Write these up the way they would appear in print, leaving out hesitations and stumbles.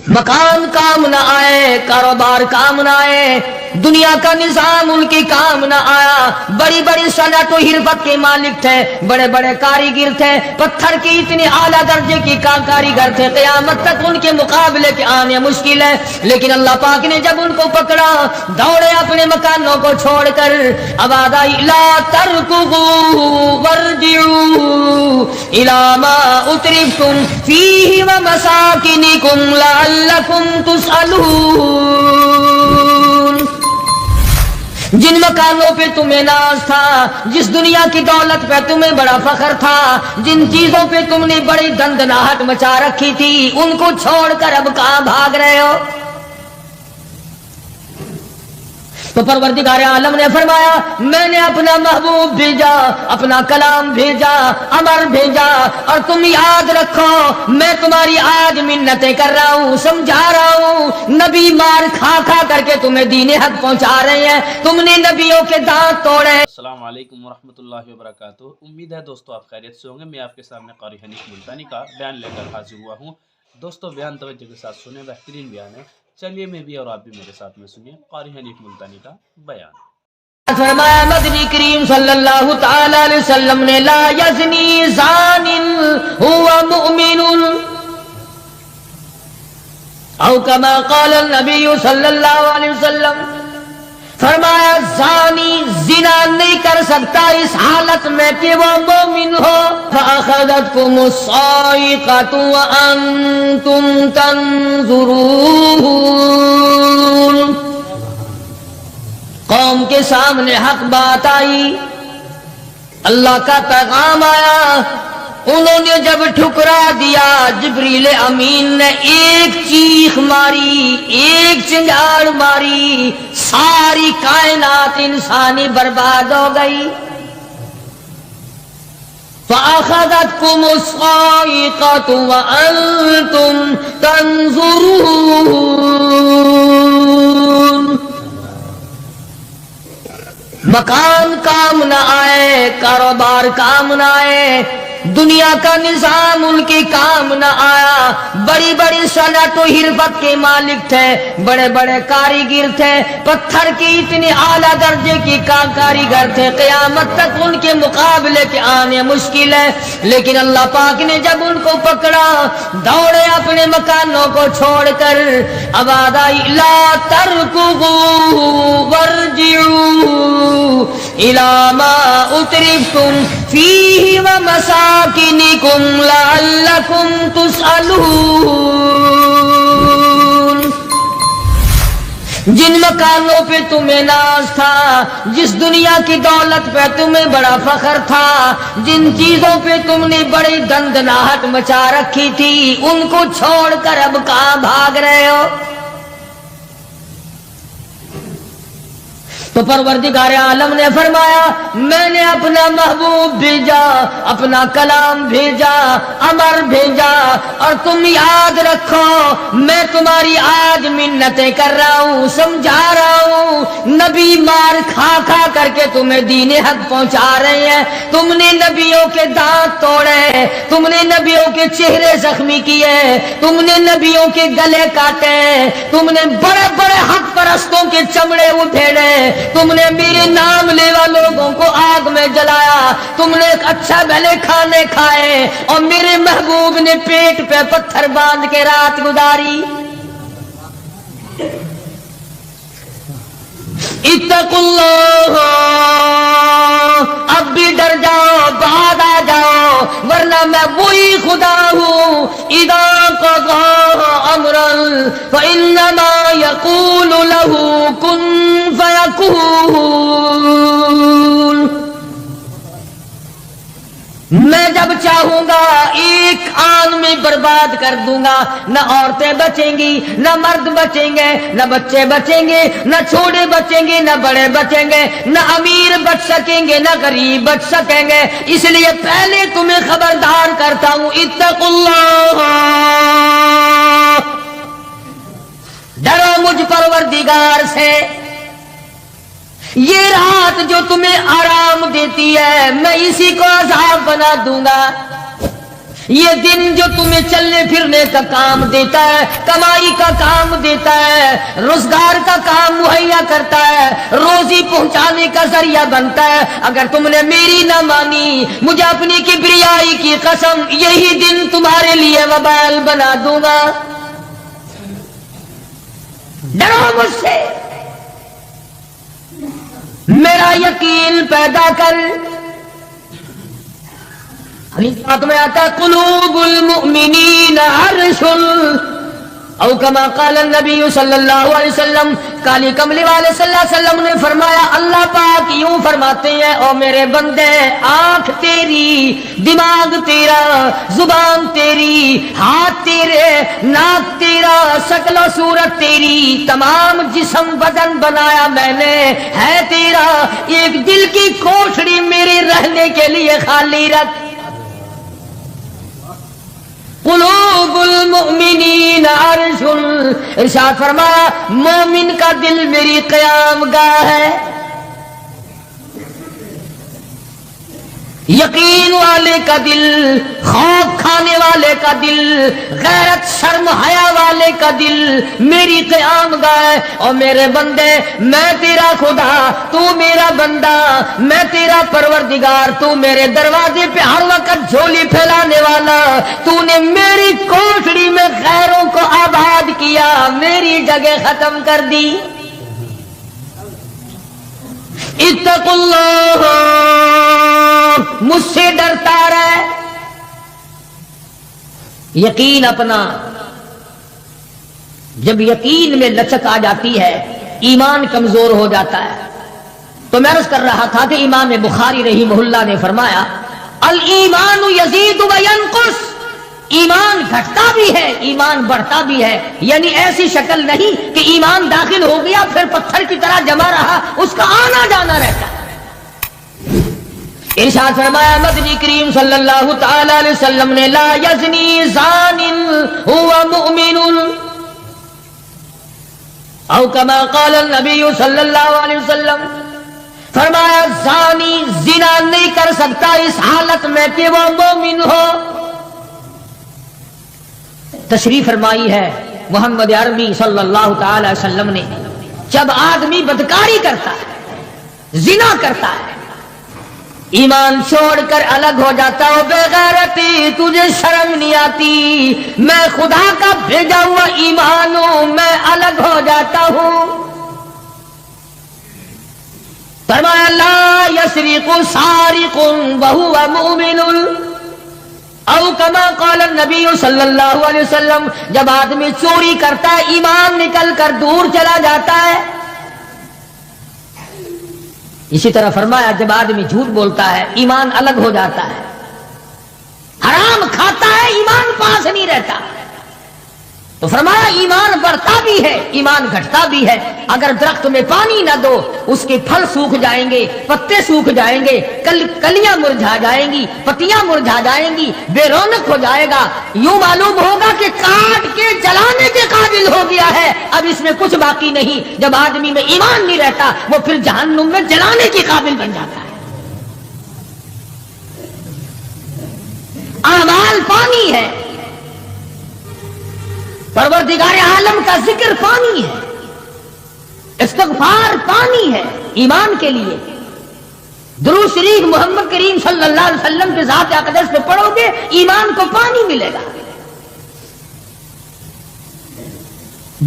مکان کام نہ آئے، کاروبار کام نہ آئے، دنیا کا نظام ان کی کام نہ آیا، بڑی بڑی صنعت و حرفت کے مالک تھے، بڑے بڑے کاریگر تھے، پتھر کی اتنی اعلیٰ درجے کی کاریگر تھے، قیامت تک ان کے مقابلے کے آنے مشکل ہے۔ لیکن اللہ پاک نے جب ان کو پکڑا، دوڑے اپنے مکانوں کو چھوڑ کر، آواز آئی لا ترکضوا وارجعوا الی ما اترفتم فیہ ومساکنکم لعلکم تسألون۔ جن مکانوں پہ تمہیں ناز تھا، جس دنیا کی دولت پہ تمہیں بڑا فخر تھا، جن چیزوں پہ تم نے بڑی دندناہٹ مچا رکھی تھی، ان کو چھوڑ کر اب کہاں بھاگ رہے ہو؟ تو پروردگار عالم نے فرمایا میں نے اپنا محبوب بھیجا، اپنا کلام بھیجا، امر بھیجا، اور تم یاد رکھو میں تمہاری آج منتیں کر رہا ہوں، سمجھا رہا ہوں۔ نبی مار کھا کھا کر کے تمہیں دین حق پہنچا رہے ہیں، تم نے نبیوں کے دانت توڑے۔ السلام علیکم ورحمۃ اللہ وبرکاتہ۔ امید ہے دوستو آپ خیریت سے ہوں گے۔ میں آپ کے سامنے قاری حنیف ملتانی کا بیان لے کر حاضر ہوا ہوں۔ دوستو بیان توجہ کے ساتھ سنیں، بہترین بیان ہے، چلیے میں بھی اور آپ بھی میرے ساتھ میں سنیے قاری حنیف ملتانی کا بیان۔ فرمایا مدنی کریم صلی اللہ تعالی علیہ وسلم نے لا یزنی زان هو مؤمن او کما قال النبی صلی اللہ علیہ وسلم، فرمایا زانی زنا نہیں کر سکتا اس حالت میں کہ وہ مومن ہو۔ فأخذتكم الصاعقة وأنتم تنظرون۔ قوم کے سامنے حق بات آئی، اللہ کا پیغام آیا، انہوں نے جب ٹھکرا دیا، جبریل امین نے ایک چیخ ماری، ایک چنگاڑ ماری، ساری کائنات انسانی برباد ہو گئی۔ فَأَخَذَتْكُمُ الصَّاعِقَةُ وَأَنْتُمْ تَنْظُرُونَ۔ مکان کام نہ آئے، کاروبار کام نہ آئے، دنیا کا نظام ان کی کام نہ آیا، بڑی بڑی صنعت و حرفت کے مالک تھے، بڑے بڑے کاریگر تھے، پتھر کی اتنی اعلیٰ درجے کی کاریگر تھے، قیامت تک ان کے مقابلے کے آنے مشکل ہے۔ لیکن اللہ پاک نے جب ان کو پکڑا، دوڑے اپنے مکانوں کو چھوڑ کر، آواز آئی لا ترکضوا وارجعوا الی ما اترفتم فیہ ومساکنکم لعلکم تسألون۔ جن مکانوں پہ تمہیں ناز تھا، جس دنیا کی دولت پہ تمہیں بڑا فخر تھا، جن چیزوں پہ تم نے بڑی دندناہٹ مچا رکھی تھی، ان کو چھوڑ کر اب کہاں بھاگ رہے ہو؟ تو پروردگار عالم نے فرمایا میں نے اپنا محبوب بھیجا، اپنا کلام بھیجا، امر بھیجا، اور تم یاد رکھو میں تمہاری آج منتیں کر رہا ہوں، سمجھا رہا ہوں۔ نبی مار کھا کھا کر کے تمہیں دین حق پہنچا رہے ہیں، تم نے نبیوں کے دانت توڑے، تم نے نبیوں کے چہرے زخمی کیے، تم نے نبیوں کے گلے کاٹے، تم نے بڑے بڑے حق پرستوں کے چمڑے ادھیڑے، تم نے میرے نام لیوا لوگوں کو آگ میں جلایا، تم نے اچھا بھلے کھانے کھائے، اور میرے محبوب نے پیٹ پہ پتھر باندھ کے رات گزاری۔ اتقوا اللہ، اب بھی ڈر جاؤ، بعد آ جاؤ، ورنہ میں وہی خدا ہوں اذا قضى امرا فانما يقول له كن فيكون۔ میں جب چاہوں گا ایک آن میں برباد کر دوں گا، نہ عورتیں بچیں گی، نہ مرد بچیں گے، نہ بچے بچیں گے، نہ چھوٹے بچیں گے، نہ بڑے بچیں گے، نہ امیر بچ سکیں گے، نہ غریب بچ سکیں گے۔ اس لیے پہلے تمہیں خبردار کرتا ہوں اتقوا اللہ، ڈرو مجھ پروردگار سے۔ یہ رات جو تمہیں آرام دیتی ہے میں اسی کو عذاب بنا دوں گا، یہ دن جو تمہیں چلنے پھرنے کا کام دیتا ہے، کمائی کا کام دیتا ہے، روزگار کا کام مہیا کرتا ہے، روزی پہنچانے کا ذریعہ بنتا ہے، اگر تم نے میری نہ مانی، مجھے اپنی کبریائی کی قسم، یہی دن تمہارے لیے وبال بنا دوں گا۔ ڈرو مجھ سے، میرا یقین پیدا کر۔ حدیث میں آتا ہے قلوب المؤمنین عرش، او کما قال النبی صلی اللہ علیہ وسلم، کالی کملی والے صلی اللہ علیہ وسلم نے فرمایا، اللہ پاک یوں فرماتے ہیں، او میرے بندے، آنکھ تیری، دماغ تیرا، زبان تیری، ہاتھ تیرے، ناک تیرا، شکل و صورت تیری، تمام جسم بدن بنایا میں نے، ہے تیرا، ایک دل کی کوٹھڑی میرے رہنے کے لیے خالی رکھ۔ قلوب المؤمنین عرش، ارشاد فرمایا مومن کا دل میری قیام گاہ ہے۔ یقین والے کا دل، خوف کھانے والے کا دل، غیرت شرم حیا والے کا دل میری قیام گاہ ہے۔ اور میرے بندے، میں تیرا خدا، تو میرا بندہ، میں تیرا پروردگار، تو میرے دروازے پہ ہر وقت جھولی پھیلانے والا، تو نے میری کوٹھڑی میں غیروں کو آباد کیا، میری جگہ ختم کر دی۔ اتقوا اللہ، مجھ سے ڈرتا رہے۔ یقین اپنا، جب یقین میں لچک آ جاتی ہے، ایمان کمزور ہو جاتا ہے۔ تو میں عرض کر رہا تھا کہ امام بخاری رحمہ اللہ نے فرمایا الایمان یزید و ینقص، ایمان گھٹتا بھی ہے، ایمان بڑھتا بھی ہے، یعنی ایسی شکل نہیں کہ ایمان داخل ہو گیا پھر پتھر کی طرح جمع رہا، اس کا آنا جانا رہتا ہے۔ ارشاد فرمایا مدنی کریم صلی اللہ تعالی علیہ وسلم نے، لا یزنی زان هو مؤمن، او کما قال النبی صلی اللہ علیہ وسلم، فرمایا زانی زنا نہیں کر سکتا اس حالت میں کہ وہ مومن ہو۔ تشریف فرمائی ہے محمد عربی صلی اللہ تعالی علیہ وسلم نے، جب آدمی بدکاری کرتا ہے، زنا کرتا ہے، ایمان چھوڑ کر الگ ہو جاتا ہو، بے غیرتی تجھے شرم نہیں آتی، میں خدا کا بھیجا ہوا ایمان ہوں، میں الگ ہو جاتا ہوں۔ فرمایا لا یسرق سارق وہو مؤمن، او کما قال النبی صلی اللہ علیہ وسلم، جب آدمی چوری کرتا ہے ایمان نکل کر دور چلا جاتا ہے۔ اسی طرح فرمایا جب آدمی جھوٹ بولتا ہے ایمان الگ ہو جاتا ہے، حرام کھاتا ہے ایمان پاس نہیں رہتا۔ تو فرمایا ایمان بڑھتا بھی ہے، ایمان گھٹتا بھی ہے۔ اگر درخت میں پانی نہ دو، اس کے پھل سوکھ جائیں گے، پتے سوکھ جائیں گے، کلیاں مرجھا جائیں گی، پتیاں مرجھا جائیں گی، بے رونق ہو جائے گا، یوں معلوم ہوگا کہ کاٹ کے جلانے کے قابل ہو گیا ہے، اب اس میں کچھ باقی نہیں۔ جب آدمی میں ایمان نہیں رہتا، وہ پھر جہنم میں جلانے کے قابل بن جاتا ہے۔ اعمال پانی ہے، پروردگار عالم کا ذکر پانی ہے، استغفار پانی ہے ایمان کے لیے۔ درود شریف محمد کریم صلی اللہ علیہ وسلم کے ذات اقدس پہ پڑھو گے، ایمان کو پانی ملے گا۔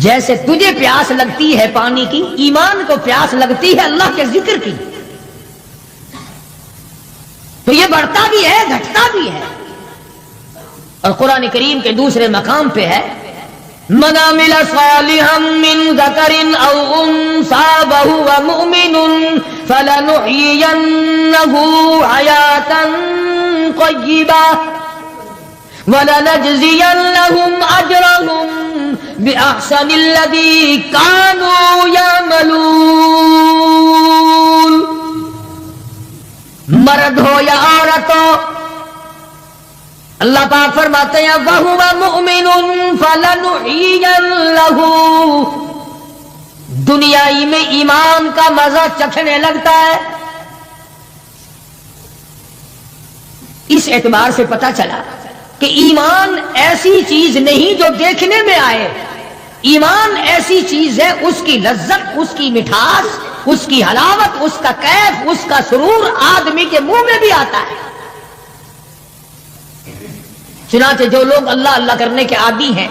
جیسے تجھے پیاس لگتی ہے پانی کی، ایمان کو پیاس لگتی ہے اللہ کے ذکر کی۔ تو یہ بڑھتا بھی ہے، گھٹتا بھی ہے۔ اور قرآن کریم کے دوسرے مقام پہ ہے من عمل صالحا من ذکر او انثى وهو مؤمن فلنحيينه حياة طيبة ولنجزينهم اجرهم باحسن الذي كانوا يعملون۔ مرد ہو یا عورت ہو، اللہ پاک فرماتے ہیں وَهُوَ مُؤْمِنٌ فَلَنُحْيِيَنَّهُ، دنیائی میں ایمان کا مزہ چکھنے لگتا ہے۔ اس اعتبار سے پتہ چلا کہ ایمان ایسی چیز نہیں جو دیکھنے میں آئے، ایمان ایسی چیز ہے اس کی لذت، اس کی مٹھاس، اس کی حلاوت، اس کا کیف، اس کا سرور آدمی کے منہ میں بھی آتا ہے۔ چنانچہ جو لوگ اللہ اللہ کرنے کے عادی ہیں،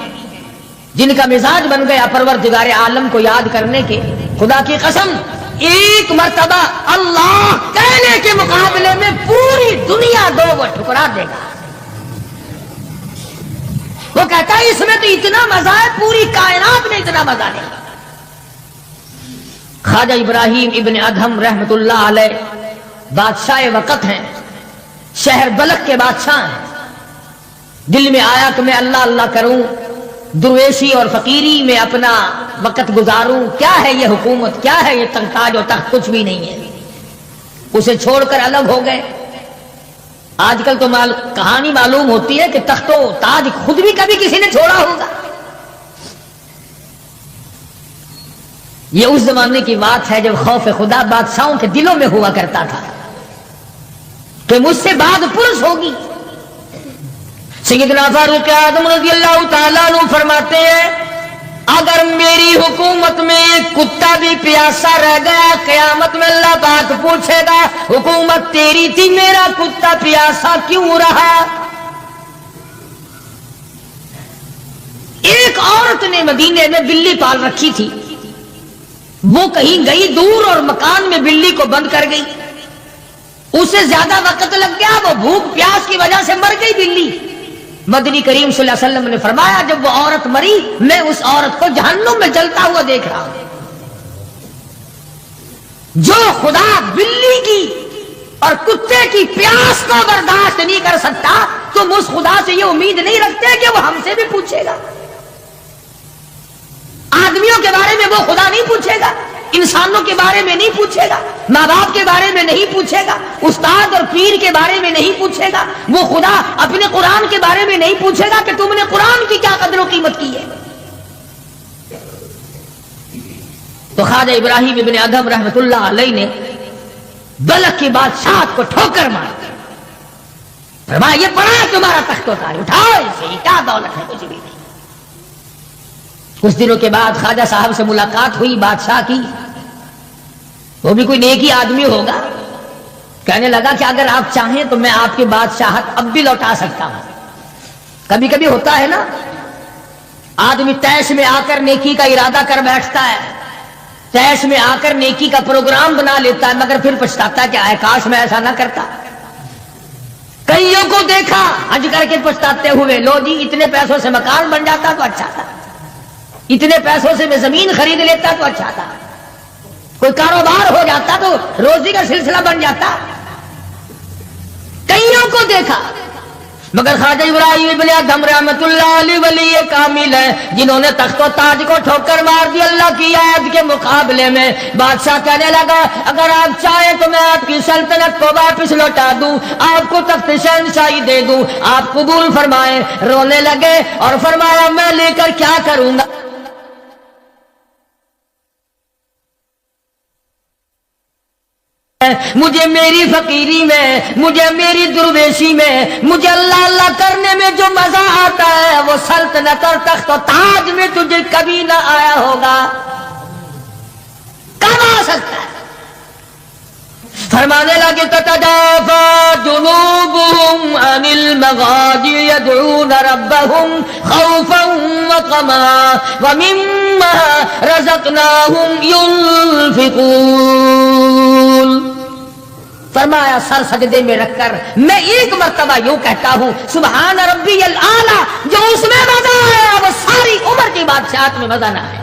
جن کا مزاج بن گیا پروردگار عالم کو یاد کرنے کے، خدا کی قسم ایک مرتبہ اللہ کہنے کے مقابلے میں پوری دنیا دو وہ ٹھکرا دے گا۔ وہ کہتا ہے اس میں تو اتنا مزہ ہے، پوری کائنات میں اتنا مزہ نہیں۔ خواجہ ابراہیم ابن ادہم رحمت اللہ علیہ بادشاہ وقت ہیں، شہر بلخ کے بادشاہ ہیں۔ دل میں آیا کہ میں اللہ اللہ کروں، درویشی اور فقیری میں اپنا وقت گزاروں، کیا ہے یہ حکومت، کیا ہے یہ تاج و تخت، کچھ بھی نہیں ہے۔ اسے چھوڑ کر الگ ہو گئے۔ آج کل تو کہانی معلوم ہوتی ہے کہ تخت و تاج خود بھی کبھی کسی نے چھوڑا ہوگا۔ یہ اس زمانے کی بات ہے جب خوف خدا بادشاہوں کے دلوں میں ہوا کرتا تھا کہ مجھ سے بعد پرس ہوگی۔ سیدنا فاروق اعظم رضی اللہ تعالیٰ عنہ فرماتے ہیں اگر میری حکومت میں ایک کتا بھی پیاسا رہ گیا، قیامت میں اللہ پاک پوچھے گا حکومت تیری تھی، میرا کتا پیاسا کیوں رہا؟ ایک عورت نے مدینے میں بلی پال رکھی تھی، وہ کہیں گئی دور اور مکان میں بلی کو بند کر گئی، اسے زیادہ وقت لگ گیا، وہ بھوک پیاس کی وجہ سے مر گئی بلی۔ مدنی کریم صلی اللہ علیہ وسلم نے فرمایا جب وہ عورت مری میں اس عورت کو جہنم میں جلتا ہوا دیکھ رہا ہوں۔ جو خدا بلی کی اور کتے کی پیاس کو برداشت نہیں کر سکتا، تم اس خدا سے یہ امید نہیں رکھتے کہ وہ ہم سے بھی پوچھے گا۔ آدمیوں کے بارے میں وہ خدا نہیں پوچھے گا، انسانوں کے بارے میں نہیں پوچھے گا، ماں باپ کے بارے میں نہیں پوچھے گا، استاد اور پیر کے بارے میں نہیں پوچھے گا، وہ خدا اپنے قرآن کے بارے میں نہیں پوچھے گا کہ تم نے قرآن کی کیا قدر و قیمت کی ہے۔ تو خواجہ ابراہیم ابن ادہم رحمت اللہ علیہ نے بلخ کی بادشاہت کو ٹھوکر مار فرمایا یہ پڑا ہے تمہارا تخت و تاج، اٹھاؤ اسے، کیا دولت ہے، کچھ بھی نہیں۔ کچھ دنوں کے بعد خواجہ صاحب سے ملاقات ہوئی بادشاہ کی، وہ بھی کوئی نیکی آدمی ہوگا، کہنے لگا کہ اگر آپ چاہیں تو میں آپ کی بادشاہت اب بھی لوٹا سکتا ہوں۔ کبھی کبھی ہوتا ہے نا آدمی تیش میں آ کر نیکی کا ارادہ کر بیٹھتا ہے، تیش میں آ کر نیکی کا پروگرام بنا لیتا ہے، مگر پھر پچھتاتا ہے کہ آئے کاش میں ایسا نہ کرتا۔ کئیوں کو دیکھا حج کر کے پچھتاتے ہوئے، لو جی اتنے پیسوں سے مکان بن جاتا تو اچھا تھا، اتنے پیسوں سے میں زمین خرید لیتا تو اچھا تھا، کوئی کاروبار ہو جاتا تو روزی کا سلسلہ بن جاتا۔ کئیوں کو دیکھا، مگر خواجہ ابراہیم ابن ادہم رحمت اللہ علیہ ولی کامل ہے جنہوں نے تخت و تاج کو ٹھوکر مار دی اللہ کی آیت کے مقابلے میں۔ بادشاہ کہنے لگا اگر آپ چاہیں تو میں آپ کی سلطنت کو واپس لوٹا دوں، آپ کو تخت شہنشاہی دے دوں، آپ قبول فرمائیں۔ رونے لگے اور فرمایا میں لے کر کیا کروں گا، مجھے میری فقیری میں، مجھے میری درویشی میں، مجھے اللہ اللہ کرنے میں جو مزہ آتا ہے وہ سلطنت اور تخت و تاج میں تجھے کبھی نہ آیا ہوگا، کب آ سکتا ہے؟ فرمانے لگے تتجافى جنوبهم عن المضاجع يدعون ربهم خوفا وطمعا ومما رزقناهم ينفقون۔ فرمایا سر سجدے میں رکھ کر میں ایک مرتبہ یوں کہتا ہوں سبحان ربی الاعلی، جو اس میں مزہ آیا وہ ساری عمر کی بادشاہت میں مزہ نہ آیا۔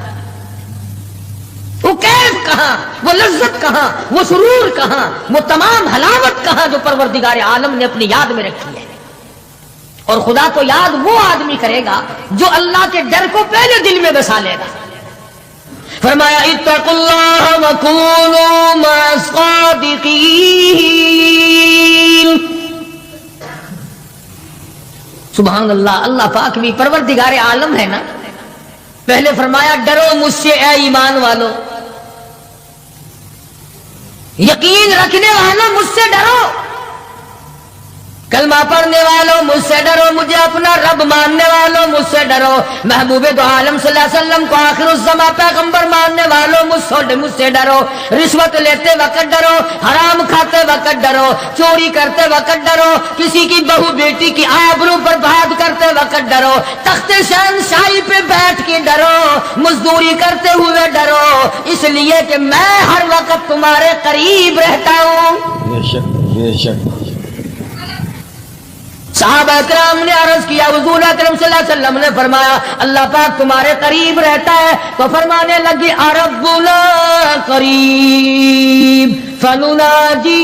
وہ کیف کہاں، وہ لذت کہاں، وہ سرور کہاں، وہ تمام حلاوت کہاں جو پروردگار عالم نے اپنی یاد میں رکھی ہے۔ اور خدا تو یاد وہ آدمی کرے گا جو اللہ کے ڈر کو پہلے دل میں بسا لے گا۔ فرمایا اتقوا اللہ وکونوا مع الصادقین۔ سبحان اللہ، اللہ پاک بھی پروردگار عالم ہے نا۔ پہلے فرمایا ڈرو مجھ سے اے ایمان والو، یقین رکھنے والوں مجھ سے ڈرو۔ कलमा पढ़ने वालों मुझसे डरो, मुझे अपना रब मानने वालों मुझसे डरो, महबूब दो आलम सल्लल्लाहु अलैहि वसल्लम को आखिरुज़्ज़मा पैगंबर मानने वालों मुझसे डरो। रिश्वत लेते वक्त डरो, हराम खाते वक्त डरो, चोरी करते वक्त डरो, किसी की बहू बेटी की आबरू बर्बाद करते वक्त डरो, तख्ते शहंशाही पे बैठ के डरो, मजदूरी करते हुए डरो, इसलिए कि मैं हर वक्त तुम्हारे करीब रहता हूँ। बेशक बेशक। साहबा इकराम ने अर्ज किया, हुजूर अकरम सल्लल्लाहु अलैहि वसल्लम ने फरमाया अल्लाह पाक तुम्हारे करीब रहता है। तो फरमाने लगे अरब्बुना करीब फनुनाजी,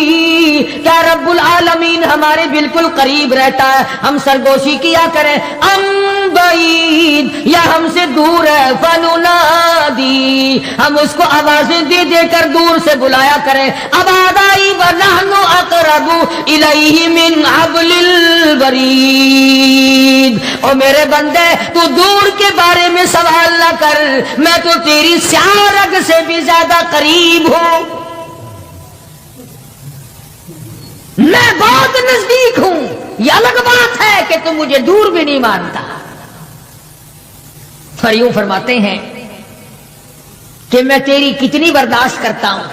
क्या रब्बुल आलमीन हमारे बिल्कुल करीब रहता है, हम सरगोशी किया करें, अम बईद या हमसे दूर है, फनुनादी हम उसको आवाजें दे देकर दूर से बुलाया करें, अबादाई व नहनु अक़रबु इलैहि मिन हब्लिल वरीद। ओ मेरे बंदे तू दूर के बारे में सवाल न कर, मैं तो तेरी स्याह रग से भी ज्यादा करीब हूं, मैं बहुत नजदीक हूं। यह अलग बात है कि तुम मुझे दूर भी नहीं मानता। और यूं फरमाते हैं कि मैं तेरी कितनी बर्दाश्त करता हूं।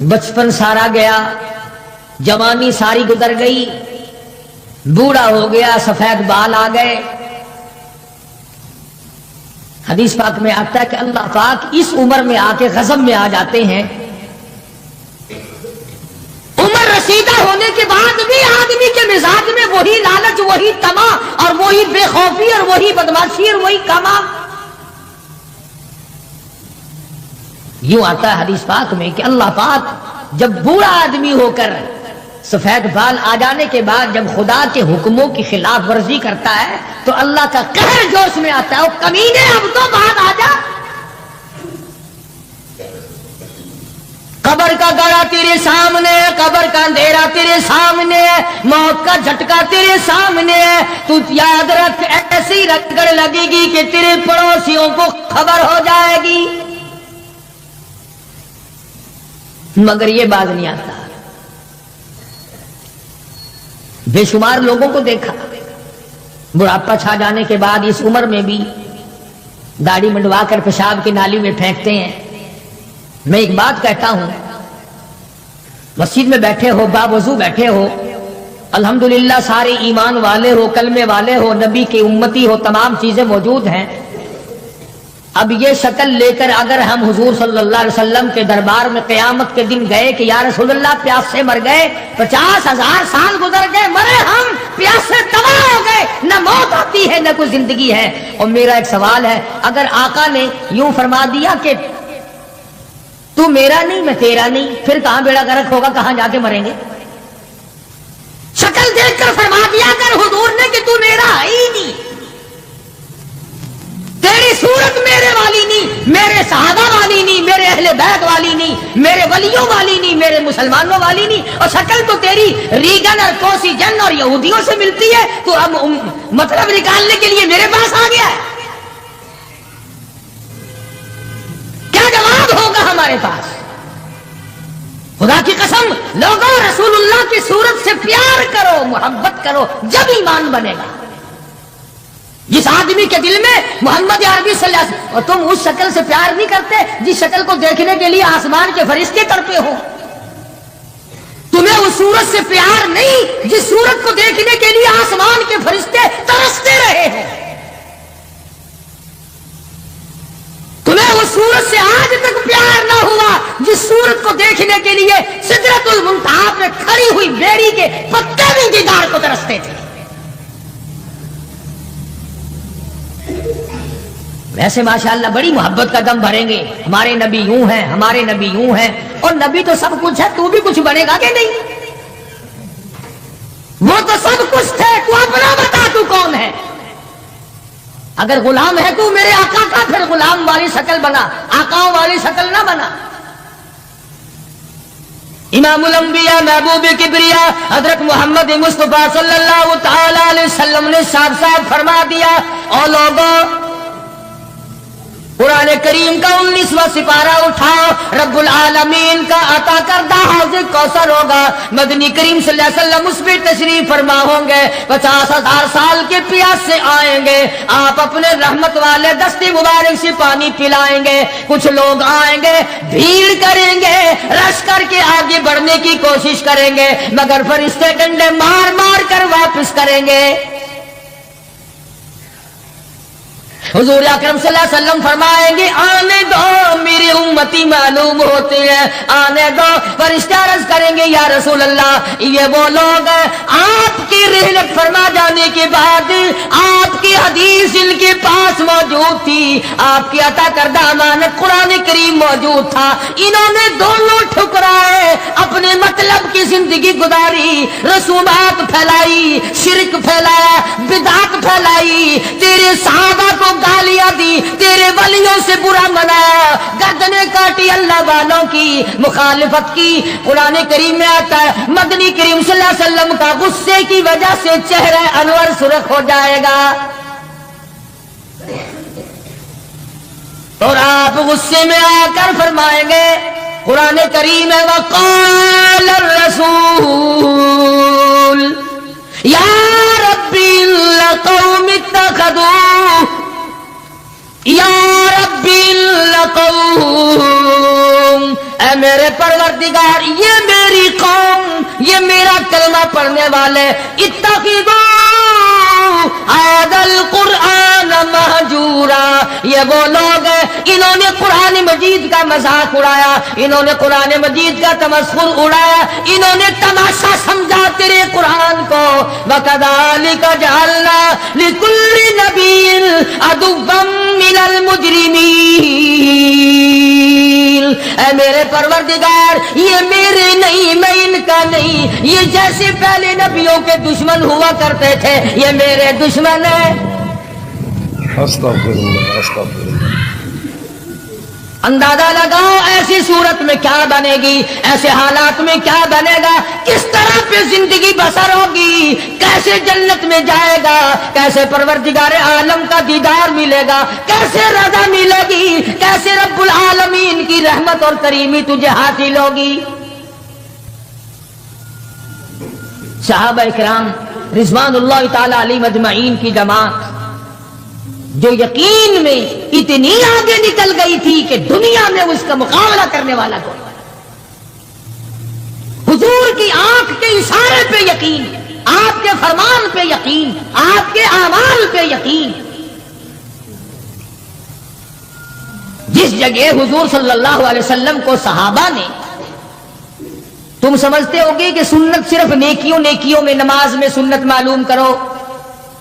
बचपन सारा गया, जवानी सारी गुजर गई, बूढ़ा हो गया, सफेद बाल आ गए। हदीस पाक में आता है कि अल्लाह पाक इस उम्र में आके गज़ब में आ जाते हैं। उम्र रसीदा होने के बाद भी आदमी के मिजाज में वही लालच, वही तमा और वही बेखौफी और वही बदमाशी और वही कामा। यूं आता है हदीस पाक में कि अल्लाह पाक जब बूढ़ा आदमी होकर सफेद बाल आ जाने के बाद जब खुदा के हुक्मों की खिलाफ वर्जी करता है तो अल्लाह का कहर जोश में आता है, ओ कमीने अब तो बात आ जा। कब्र का गड़ा तेरे सामने है, कब्र का अंधेरा तेरे सामने है, मौत का झटका तेरे सामने है। तू याद रख, ऐसी रगड़ लगेगी कि तेरे पड़ोसियों को खबर हो जाएगी। मगर ये बात नहीं आता। बेशुमार लोगों को देखा बुढ़ापा छा जाने के बाद इस उम्र में भी दाढ़ी मंडवा कर पेशाब की नाली में फेंकते हैं। मैं एक बात कहता हूं, मस्जिद में बैठे हो, बावजू बैठे हो, अल्हम्दुलिल्लाह सारे ईमान वाले हो, कलमे वाले हो, नबी के उम्मती हो, तमाम चीजें मौजूद हैं। अब ये शक्ल लेकर अगर हम हुजूर सल्लल्लाहु अलैहि वसल्लम के दरबार में क़यामत के दिन गए कि या रसूलल्लाह प्यास से मर गए, 50,000 साल गुजर गए, मरे हम, प्यास से तबाह हो गए, न मौत आती है न कोई जिंदगी है। और मेरा एक सवाल है, अगर आका ने यूं फरमा दिया कि तू मेरा नहीं मैं तेरा नहीं, फिर कहां बेड़ा गर्क होगा, कहां जाके मरेंगे? शक्ल देखकर फरमा दिया कर हुजूर ने कि तू मेरा है ही नहीं, तेरी सूरत मेरे वाली नहीं, मेरे सहाबा वाली नहीं, मेरे अहले बैत वाली नहीं, मेरे वलियों वाली नहीं, मेरे मुसलमानों वाली नहीं, और शक्ल तो तेरी रीगन और कोसीजन और यहूदियों से मिलती है। तो अब मतलब निकालने के लिए मेरे पास आ गया है। क्या जवाब होगा हमारे पास? खुदा की कसम, लोगों रसूलुल्लाह की सूरत से प्यार करो, मोहब्बत करो, जब ईमान बनेगा। जिस आदमी के दिल में मोहम्मद अरबी सल्लल्लाहु अलैहि वसल्लम, और तुम उस शक्ल से प्यार नहीं करते जिस शक्ल को देखने के लिए आसमान के फरिश्ते तड़पे हो। तुम्हें उस सूरत से प्यार नहीं जिस सूरत को देखने के लिए आसमान के फरिश्ते तरसते रहे हैं। तुम्हें उस सूरत से आज तक प्यार ना हुआ जिस सूरत को देखने के लिए सिदरतुल मुंतहा पे खड़ी हुई बेरी के पत्ते भी दीदार को तरसते थे। वैसे माशाअल्लाह बड़ी मोहब्बत का दम भरेंगे, हमारे नबी यूं हैं, हमारे नबी यूं हैं, और नबी तो सब कुछ है, तू भी कुछ बनेगा कि नहीं? वो तो सब कुछ थे, तू अपना बता तू कौन है? अगर गुलाम है तू मेरे आका का, फिर गुलाम वाली शक्ल बना, आकाओं वाली शक्ल ना बना। इमामुल अंबिया महबूब किबरिया हजरत मोहम्मद मुस्तफा सल्लल्लाहु तआला अलैहि वसल्लम ने साफ साफ फरमा दिया, और लोगों कुरान कुरान करीम का 19वां सिपारा उठाओ, रब्बुल आलमीन का अता करदा हौज़ कौसर होगा, मदनी करीम सल्लल्लाहु अलैहि वसल्लम उस पर तशरीफ फरमा होंगे, 50,000 साल के प्यास से आएंगे, आप अपने रहमत वाले दस्ते मुबारक से पानी पिलाएंगे। कुछ लोग आएंगे, भीड़ करेंगे, रश करके आगे बढ़ने की कोशिश करेंगे, मगर फरिश्ते डंडे मार मार कर वापस करेंगे। हुजूर अकरम सल्लल्लाहु अलैहि वसल्लम फरमाएंगे आने दो, मेरी उम्मती मालूम होते हैं, आने दो। फरिश्ते अर्ज करेंगे या रसूल अल्लाह, ये वो लोग आपकी रहमत फरमा जाने के बाद आपकी हदीस इनके पास मौजूद थी, आपकी अता करदा अमानत कुरान करीम मौजूद था, इन्होंने दोनों ठुकराए, अपने मतलब की जिंदगी गुजारी, रसूमात फैलाई, शिरक फैलाया, बिदअत फैलाई, तेरे सहाबा को गालियां दी, तेरे वलियों से बुरा मनाया, गर्दनें काटी अल्लाह वालों की, मुखालिफत की। कुरान करीम में आता है मदनी करीम सल्लल्लाहु अलैहि वसल्लम का गुस्से की वजह से चेहरा अनवर सुर्ख हो जाएगा और आप गुस्से में आकर फरमाएंगे, कुरान करीम है वक़ाल रसूल या रब्बी लक़ौम इत्तख़ज़ू या रब्बिल कौम, ऐ मेरे परवरदिगार ये मेरी कौम, ये मेरा कलमा पढ़ने वाले, इत्तख़िज़ू हाज़ल कुरआन महजूरा, ये वो लोग हैं इन्होंने कुरान मजीद का मजाक उड़ाया, इन्होंने कुरान मजीद का तमस्खुर उड़ाया, इन्होंने तमाशा समझा तेरे कुरान को। वकज़ालिका जअलना लिकुल्लि नबिय्यिन अदुव्वन मिनल मुजरिमीन, ऐ मेरे परवरदिगार ये मेरे नहीं, मैं इनका नहीं, ये जैसे पहले नबियों के दुश्मन हुआ करते थे ये मेरे दुश्मन है। अस्तगफिरुल्लाह अस्तगफिरुल्लाह। अंदाजा लगाओ ऐसी सूरत में क्या बनेगी, ऐसे हालात में क्या बनेगा, किस तरह पे जिंदगी बसर होगी, कैसे जन्नत में जाएगा, कैसे परवरदिगार आलम का दीदार मिलेगा, कैसे रज़ा मिलेगी, कैसे रब्बुल आलमीन की रहमत और करीमी तुझे हासिल होगी। सहाबा इकराम रिज़वानुल्लाह ताला अलैहिम अजमईन की जमात जो यकीन में इतनी आगे निकल गई थी कि दुनिया में उसका मुकाबला करने वाला कोई, हुजूर की आंख के इशारे पे यकीन, आपके फरमान पे यकीन, आपके आमाल पे यकीन। जिस जगह हुजूर सल्लल्लाहु अलैहि वसल्लम को सहाबा ने, तुम समझते होगे कि सुन्नत सिर्फ नेकियों नेकियों में, नमाज में सुन्नत मालूम करो,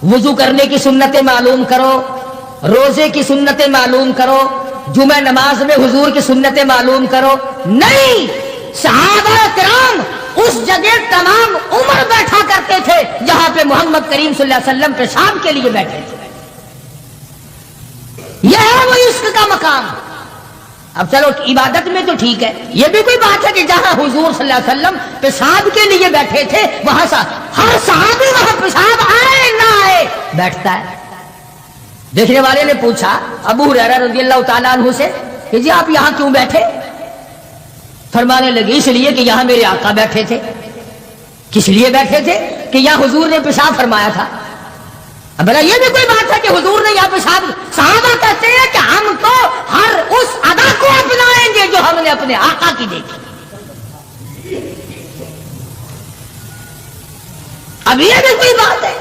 वुजू करने की सुन्नतें मालूम करो, रोजे की सुन्नतें मालूम करो, जुमे नमाज में हुजूर की सुन्नतें मालूम करो। नहीं, सहाबा किराम उस जगह तमाम उम्र बैठा करते थे जहां पे मोहम्मद करीम सल्लल्लाहु अलैहि वसल्लम पेशाब के लिए बैठे थे। यह है वो इश्क का मकाम। अब चलो इबादत में तो ठीक है, यह भी कोई बात है कि जहां हुजूर सल्लल्लाहु अलैहि वसल्लम पेशाब के लिए बैठे थे वहां हर सहाबी वहां पेशाब आए ना आए बैठता है। देखने वाले ने पूछा अबू हुरैरा रज़ियल्लाहु ताला अन्हु से कि जी आप यहां क्यों बैठे? फरमाने लगे इसलिए कि यहां मेरे आका बैठे थे। किस लिए बैठे थे? कि यहां हुजूर ने पेशाब फरमाया था। अब भला ये भी कोई बात है कि हुजूर ने यहाँ पेशाब, सहाबा कहते हैं कि हम तो हर उस अदा को अपनाएंगे जो हमने अपने आका की देखी। अब ये भी कोई बात है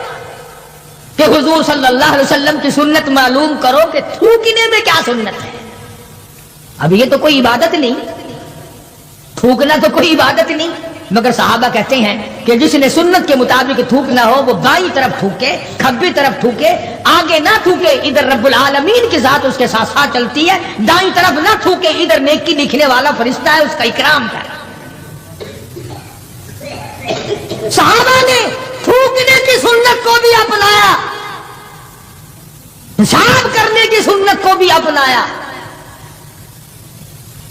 कि हुजूर सल्लल्लाहु अलैहि वसल्लम की सुन्नत मालूम करो कि थूकने में क्या सुन्नत है। अब ये तो कोई इबादत नहीं, थूकना तो कोई इबादत नहीं, मगर सहाबा कहते हैं कि जिसने सुन्नत के मुताबिक थूकना हो वो बाईं तरफ थूके, खब्बी तरफ थूके, आगे ना थूके, इधर रब्बुल आलमीन की जात उसके साथ साथ चलती है, दाईं तरफ ना थूके, इधर नेकी लिखने वाला फरिश्ता है उसका इकराम करे। सहाबा ने थूकने की सुन्नत को भी अपनाया, पेशाब करने की सुन्नत को भी अपनाया,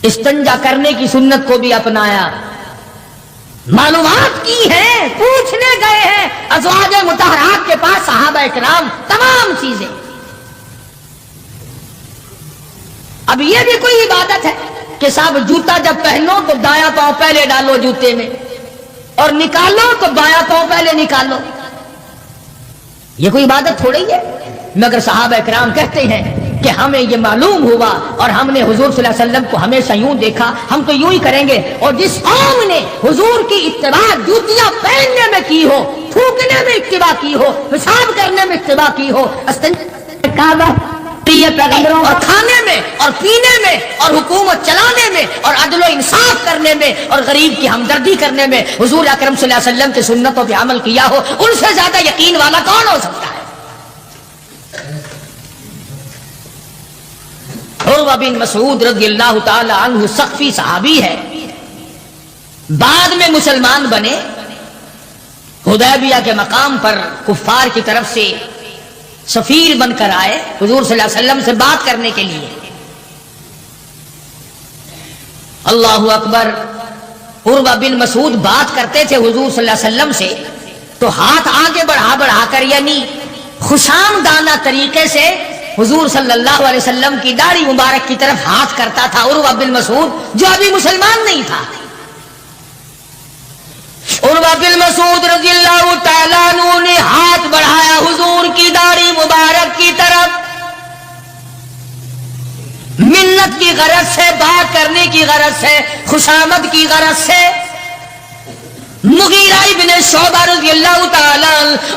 इस्तंजा करने की सुन्नत को भी अपनाया, मालूमात की है, पूछने गए हैं अज़वाज मुतहरात के पास सहाबा इकराम तमाम चीजें। अब ये भी कोई इबादत है कि साहब जूता जब पहनो तो दायां पांव पहले डालो जूते में और निकालो तो बायां पांव पहले निकालो? ये कोई इबादत थोड़ी है। मगर सहाबा इकराम कहते हैं कि हमें ये मालूम हुआ और हमने हुजूर सल्लल्लाहु अलैहि वसल्लम को हमेशा यूं देखा, हम तो यूं ही करेंगे। और जिस कौम ने हुजूर की इत्तिबा जूतियां पहनने में की हो, थूकने में इत्तिबा की हो, पेशाब करने में इत्तिबा की हो, पैगंबरों और खाने में और पीने में और हुकूमत चलाने में और अदल व इंसाफ करने में और गरीब की हमदर्दी करने में हुजूर अकरम सल्लल्लाहु अलैहि वसल्लम की सुन्नतों पे अमल किया हो, उनसे ज्यादा यकीन वाला कौन हो सकता है? उर्वा बिन मसूद रज़ियल्लाहु ताला अन्हु सख्फी सहाबी है, बाद में मुसलमान बने। हुदैबिया के मकाम पर कुफ्फार की तरफ से सफीर बनकर आए हुजूर सल्लल्लाहु अलैहि वसल्लम से बात करने के लिए। अल्लाहु अकबर। उर्वा बिन मसूद बात करते थे हुजूर सल्लल्लाहु अलैहि वसल्लम से, तो हाथ आगे बढ़ा बढ़ाकर यानी खुशामदाना तरीके से हुजूर सल्लल्लाहु अलैहि वसल्लम की दाढ़ी मुबारक की तरफ हाथ करता था उर्वा बिन मसूद, जो अभी मुसलमान नहीं था। उर्वा बिन मसूद रज़ियल्लाहु ताला अन्हु ने हाथ बढ़ाया हुजूर की दाढ़ी मुबारक की तरफ, मिन्नत की गरज से, बात करने की गरज से, खुशामद की गरज से। मुगीरा इब्ने शोबा रज़ियल्लाहु ताला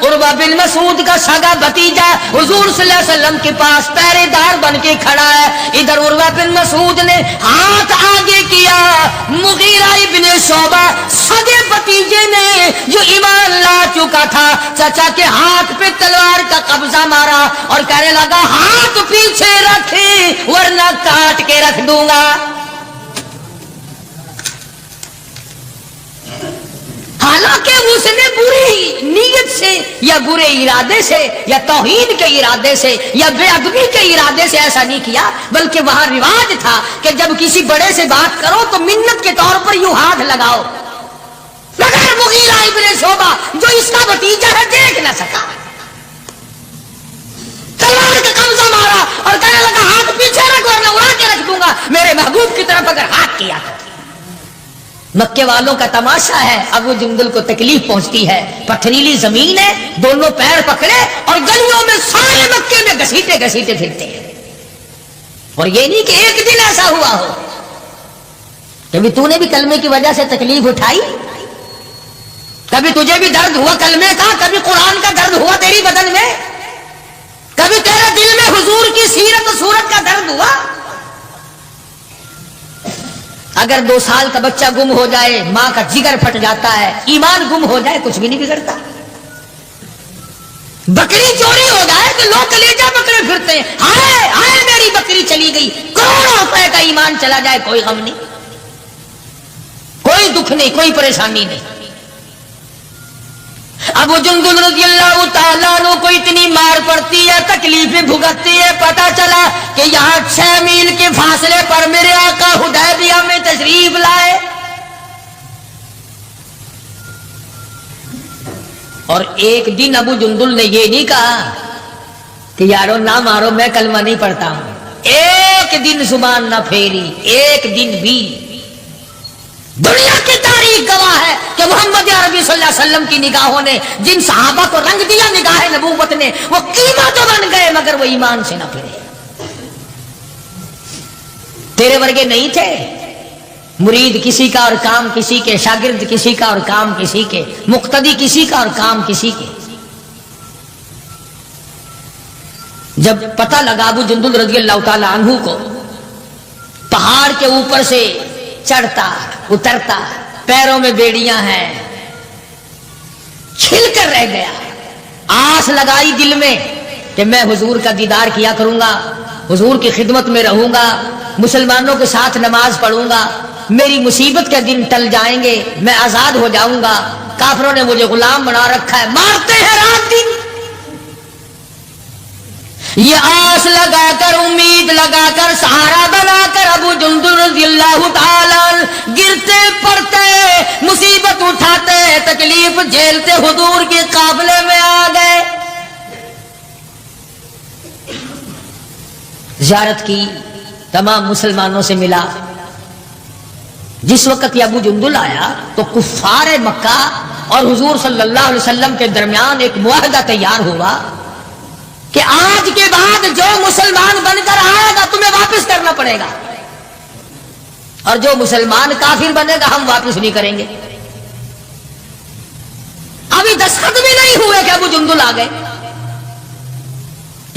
उर्वा बिन मसूद का सगा भतीजा हुजूर सल्लल्लाहु अलैहि वसल्लम के पास पहरेदार बन के खड़ा है। इधर उर्वा बिन मसूद ने हाथ आगे किया, मुगीरा इब्ने शोबा सगे भतीजे ने जो ईमान ला चुका था चाचा के हाथ पे तलवार का कब्जा मारा और कहने लगा हाथ पीछे रखे वरना काट के रख दूंगा। हालांकि उसने बुरी नीयत से या बुरे इरादे से या तौहीन के इरादे से या बेअदबी के इरादे से ऐसा नहीं किया, बल्कि वहां रिवाज था कि जब किसी बड़े से बात करो तो मिन्नत के तौर पर यूं हाथ लगाओ। मगर मुगीरा इब्ने शोबा जो इसका भतीजा है देख न सका, तलवार का कब्जा मारा और कहने लगा हाथ पीछे रख वरना उड़ा के रख दूंगा मेरे महबूब की तरफ अगर हाथ किया तो। मक्के वालों का तमाशा है, अबू जुंदुल को तकलीफ पहुंचती है, पथरीली जमीन है, दोनों पैर पकड़े और गलियों में सारे मक्के में घसीटे घसीटे फिरते हैं। और ये नहीं कि एक दिन ऐसा हुआ हो, कभी तूने भी कलमे की वजह से तकलीफ उठाई, कभी तुझे भी दर्द हुआ कलमे का, कभी कुरान का दर्द हुआ तेरी बदन में, कभी तेरे दिल में हुजूर की सीरत सूरत का दर्द हुआ। अगर 2 साल का बच्चा गुम हो जाए मां का जिगर फट जाता है, ईमान गुम हो जाए कुछ भी नहीं बिगड़ता। बकरी चोरी हो जाए तो लोग कलेजा पकड़े फिरते हैं, हाय हाय मेरी बकरी चली गई, करोड़ों रुपए का ईमान चला जाए कोई गम नहीं, कोई दुख नहीं, कोई परेशानी नहीं। अबू जुंदुल रज़ियल्लाहु ताला अन्हु को इतनी मार पड़ती है, तकलीफें भुगतती है, पता चला कि यहाँ 6 मील के फासले पर मेरे आका हुदैबिया में तशरीफ लाए और एक दिन अबू जुंदुल ने ये नहीं कहा कि यारो ना मारो मैं कलमा नहीं पढ़ता हूं, एक दिन जुबान ना फेरी, एक दिन भी। दुनिया की तारीख गवाह है कि मोहम्मद अरबी सल्लल्लाहु अलैहि वसल्लम की निगाहों ने जिन सहाबा को रंग दिया निगाह नबूवत ने, वो कीमत तो बन गए मगर वो ईमान से ना फिरे। तेरे वर्गे नहीं थे, मुरीद किसी का और काम किसी के, शागिर्द किसी का और काम किसी के, मुक्तदी किसी का और काम किसी के। जब पता लगा अबू जुंदुल रज़ियल्लाहु ताला अन्हु को पहाड़ के ऊपर से चढ़ता उतरता, पैरों में बेड़ियां हैं, छिलकर रह गया। आस लगाई दिल में कि मैं हुजूर का दीदार किया करूंगा, हुजूर की खिदमत में रहूंगा, मुसलमानों के साथ नमाज पढ़ूंगा, मेरी मुसीबत के दिन टल जाएंगे, मैं आजाद हो जाऊंगा। काफिरों ने मुझे गुलाम बना रखा है, मारते हैं रात दिन। ये आस लगाकर, उम्मीद लगाकर, सहारा बनाकर अबू जुंदुल रज़ियल्लाहु ताला गिरते पड़ते, मुसीबत उठाते, तकलीफ झेलते हुजूर के काफिले में आ गए। जियारत की, तमाम मुसलमानों से मिला। जिस वक्त ये अबू जुंदुल आया तो कुफ्फार मक्का और हुजूर सल्लल्लाहु अलैहि वसल्लम के दरमियान एक मुआहदा तैयार हुआ कि आज के बाद जो मुसलमान बनकर आएगा तुम्हें वापस करना पड़ेगा, और जो मुसलमान काफिर बनेगा हम वापस नहीं करेंगे। अभी दस्तखत भी नहीं हुए कि अबू जुंदुल आ गए।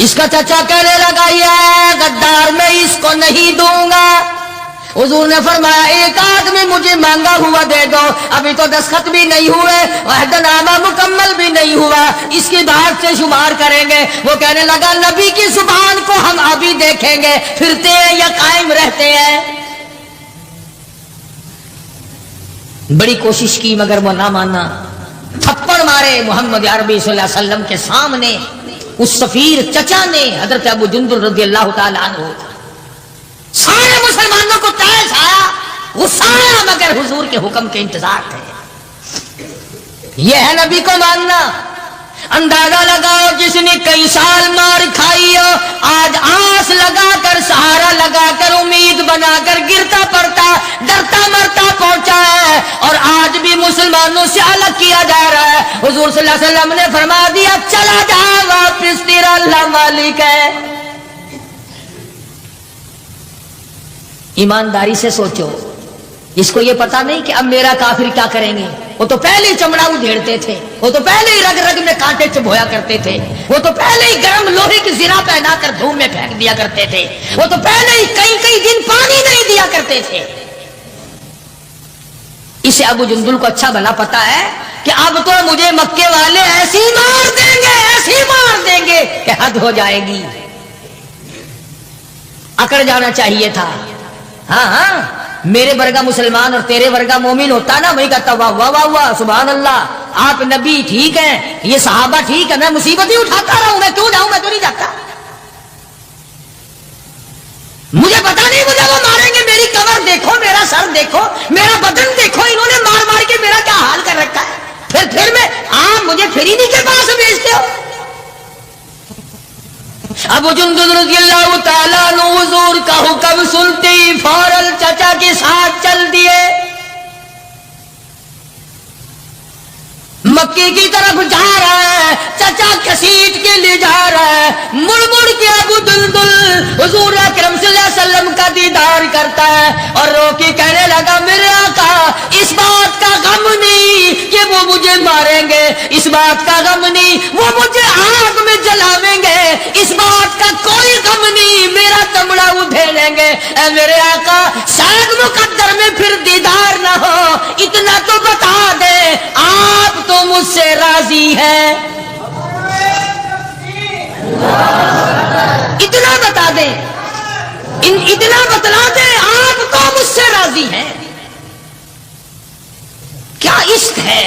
इसका चाचा कहने लगा ये गद्दार मैं इसको नहीं दूंगा। हुजूर ने फरमाया एक आदमी मुझे मांगा हुआ दे दो, अभी तो दस्तखत भी नहीं हुए, अहदनामा मुकम्मल भी नहीं हुआ, इसकी बात से शुमार करेंगे। वो कहने लगा नबी की जुबान को हम अभी देखेंगे, फिरते हैं या कायम रहते हैं। बड़ी कोशिश की मगर वो ना माना। थप्पड़ मारे मोहम्मद अरबी सल्लल्लाहु अलैहि वसल्लम के सामने। उस सफीर चचा ने हजरत अबू जुंदुल रज़ियल्लाहु ताला अन्हु, सारे मुसलमानों को तैश आया, गुस्सा आया, मगर हुजूर के हुक्म के इंतजार थे। यह है नबी को मानना। अंदाजा लगाओ जिसने कई साल मार खाई हो, आज आस लगाकर सहारा लगाकर उम्मीद बनाकर गिरता पड़ता डरता मरता पहुंचा है, और आज भी मुसलमानों से अलग किया जा रहा है। हुजूर सल्लल्लाहु अलैहि वसल्लम ने फरमा दिया चला जा वापिस, तेरा अल्लाह मालिक है। ईमानदारी से सोचो, इसको ये पता नहीं कि अब मेरा काफिर क्या करेंगे। वो तो पहले ही चमड़ा उधेड़ते थे, वो तो पहले ही रग रग में कांटे चुभोया करते थे, वो तो पहले ही गर्म लोहे की ज़िरा पहनाकर धूम में फेंक दिया करते थे, वो तो पहले ही कई कई दिन पानी नहीं दिया करते थे। इसे अबू जुंदुल को अच्छा भला पता है कि अब तो मुझे मक्के वाले ऐसी मार देंगे कि हद हो जाएगी। अकड़ जाना चाहिए था। हाँ, मेरे वर्गा मुसलमान और तेरे वर्गा मोमिन होता ना, वही कहता वाह वाह वाह वाह सुभान अल्लाह, आप नबी ठीक हैं, ये सहाबा ठीक है, मैं मुसीबत ही उठाता रहा हूं, मैं क्यों जाऊं, मैं तो नहीं जाता। मुझे पता नहीं मुझे वो मारेंगे। मेरी कमर देखो, मेरा सर देखो, मेरा बदन देखो, इन्होंने मार मार के मेरा क्या हाल कर रखा है। फिर मैं आप मुझे फरीदी के पास भेजते हो। अबू जुंदुल रज़ियल्लाहु ताला अन्हु हुजूर का हुक्म सुनते ही फौरन चचा के साथ चल दिए। मक्के की तरफ जा रहा है, चचा घसीट के ले जा रहा है। मुड़ मुड़ के अबू जुंदुल हुजूर अकरम सल्लल्लाहु अलैहि वसल्लम का दीदार करता है और रो के कहने लगा मेरे आका इस बात का गम नहीं कि वो मुझे मारेंगे, इस बात का गम नहीं वो मुझे आग में जलावेंगे, इस बात का कोई गम नहीं मेरा चमड़ा उधेड़ेंगे। ऐ मेरे आका शायद मुकद्दर में फिर दीदार ना हो, इतना तो बता दे आप तो मुझसे राजी है। इतना बता दे, इतना बतला दे आप तो मुझसे राजी हैं। क्या इश्क है,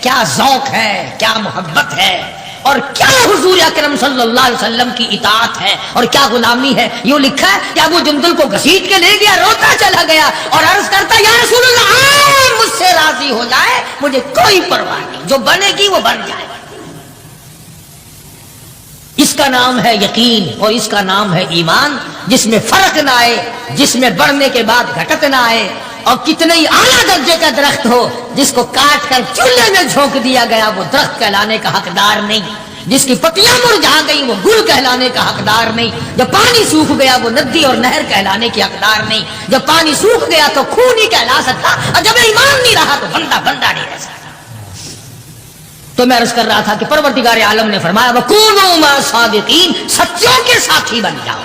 क्या ज़ौक़ है, क्या मोहब्बत है, और क्या हुजूर अकरम सल्लल्लाहु अलैहि वसल्लम की इताअत है और क्या गुलामी है। यूं लिखा है कि अबू जुंदुल को घसीट के ले गया, रोता चला गया और अर्ज करता या रसूलल्लाह आप मुझसे राजी हो जाए, मुझे कोई परवाह नहीं, जो बनेगी वो बन जाए। इसका नाम है यकीन और इसका नाम है ईमान, जिसमें फर्क ना आए, जिसमें बढ़ने के बाद घटत ना आए। और कितने ही आला दर्जे का दरख्त हो, जिसको काट कर चूल्हे में झोंक दिया गया वो दरख्त कहलाने का हकदार नहीं, जिसकी पत्तियां मुरझा गई वो गुल कहलाने का हकदार नहीं, जब पानी सूख गया वो नदी और नहर कहलाने की हकदार नहीं, जब पानी सूख गया तो खून ही कहला सकता, और जब ईमान नहीं रहा तो बंदा बंदा नहीं रह सकता। तो मैं अर्ज कर रहा था कि परवरदिगार आलम ने फरमाया वकूनू मा सादिकीन, सच्चों के साथी बन जाओ।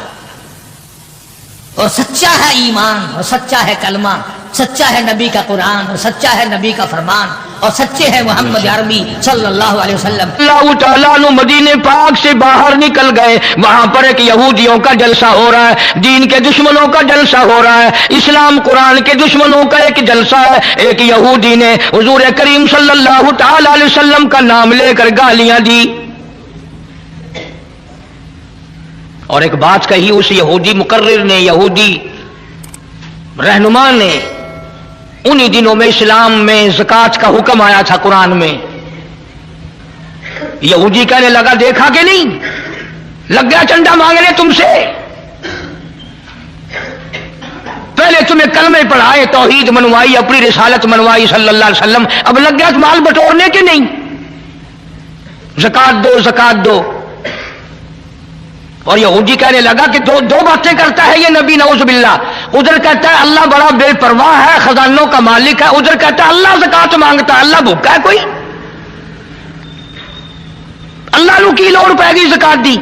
और सच्चा है ईमान और सच्चा है कलमा, सच्चा है नबी का कुरान और सच्चा है नबी का फरमान और सच्चे हैं मोहम्मद अरबी सल्लल्लाहु अलैहि वसल्लम। अल्लाह ताला नु मदीने पाक से बाहर निकल गए, वहां पर एक यहूदियों का जलसा हो रहा है, दीन के दुश्मनों का जलसा हो रहा है, इस्लाम कुरान के दुश्मनों का एक जलसा है। एक यहूदी ने हुजूर करीम सल्लल्लाहु ताला अलैहि वसल्लम का नाम लेकर गालियां दी और एक बात कही उस यहूदी मुकर्रिर ने, यहूदी रहनुमा ने। उन्हीं दिनों में इस्लाम में ज़कात का हुक्म आया था कुरान में। यहूदी कहने लगा देखा कि नहीं, लग गया चंदा मांगने तुमसे। तुम्हें कलमे पढ़ाए, तौहीद मनवाई, अपनी रिसालत मनवाई सल्लल्लाहु अलैहि वसल्लम, अब लग गया माल बटोरने के नहीं, ज़कात दो ज़कात दो। और यहूदी कहने लगा कि दो बातें करता है ये नबी, नऊज़ुबिल्लाह। उधर कहता है अल्लाह बड़ा बेपरवाह है, खजानों का मालिक है, उधर कहता है अल्लाह ज़कात मांगता है, अल्लाह भूखा है कोई? अल्लाह नू की लोड़ पैगी ज़कात दी,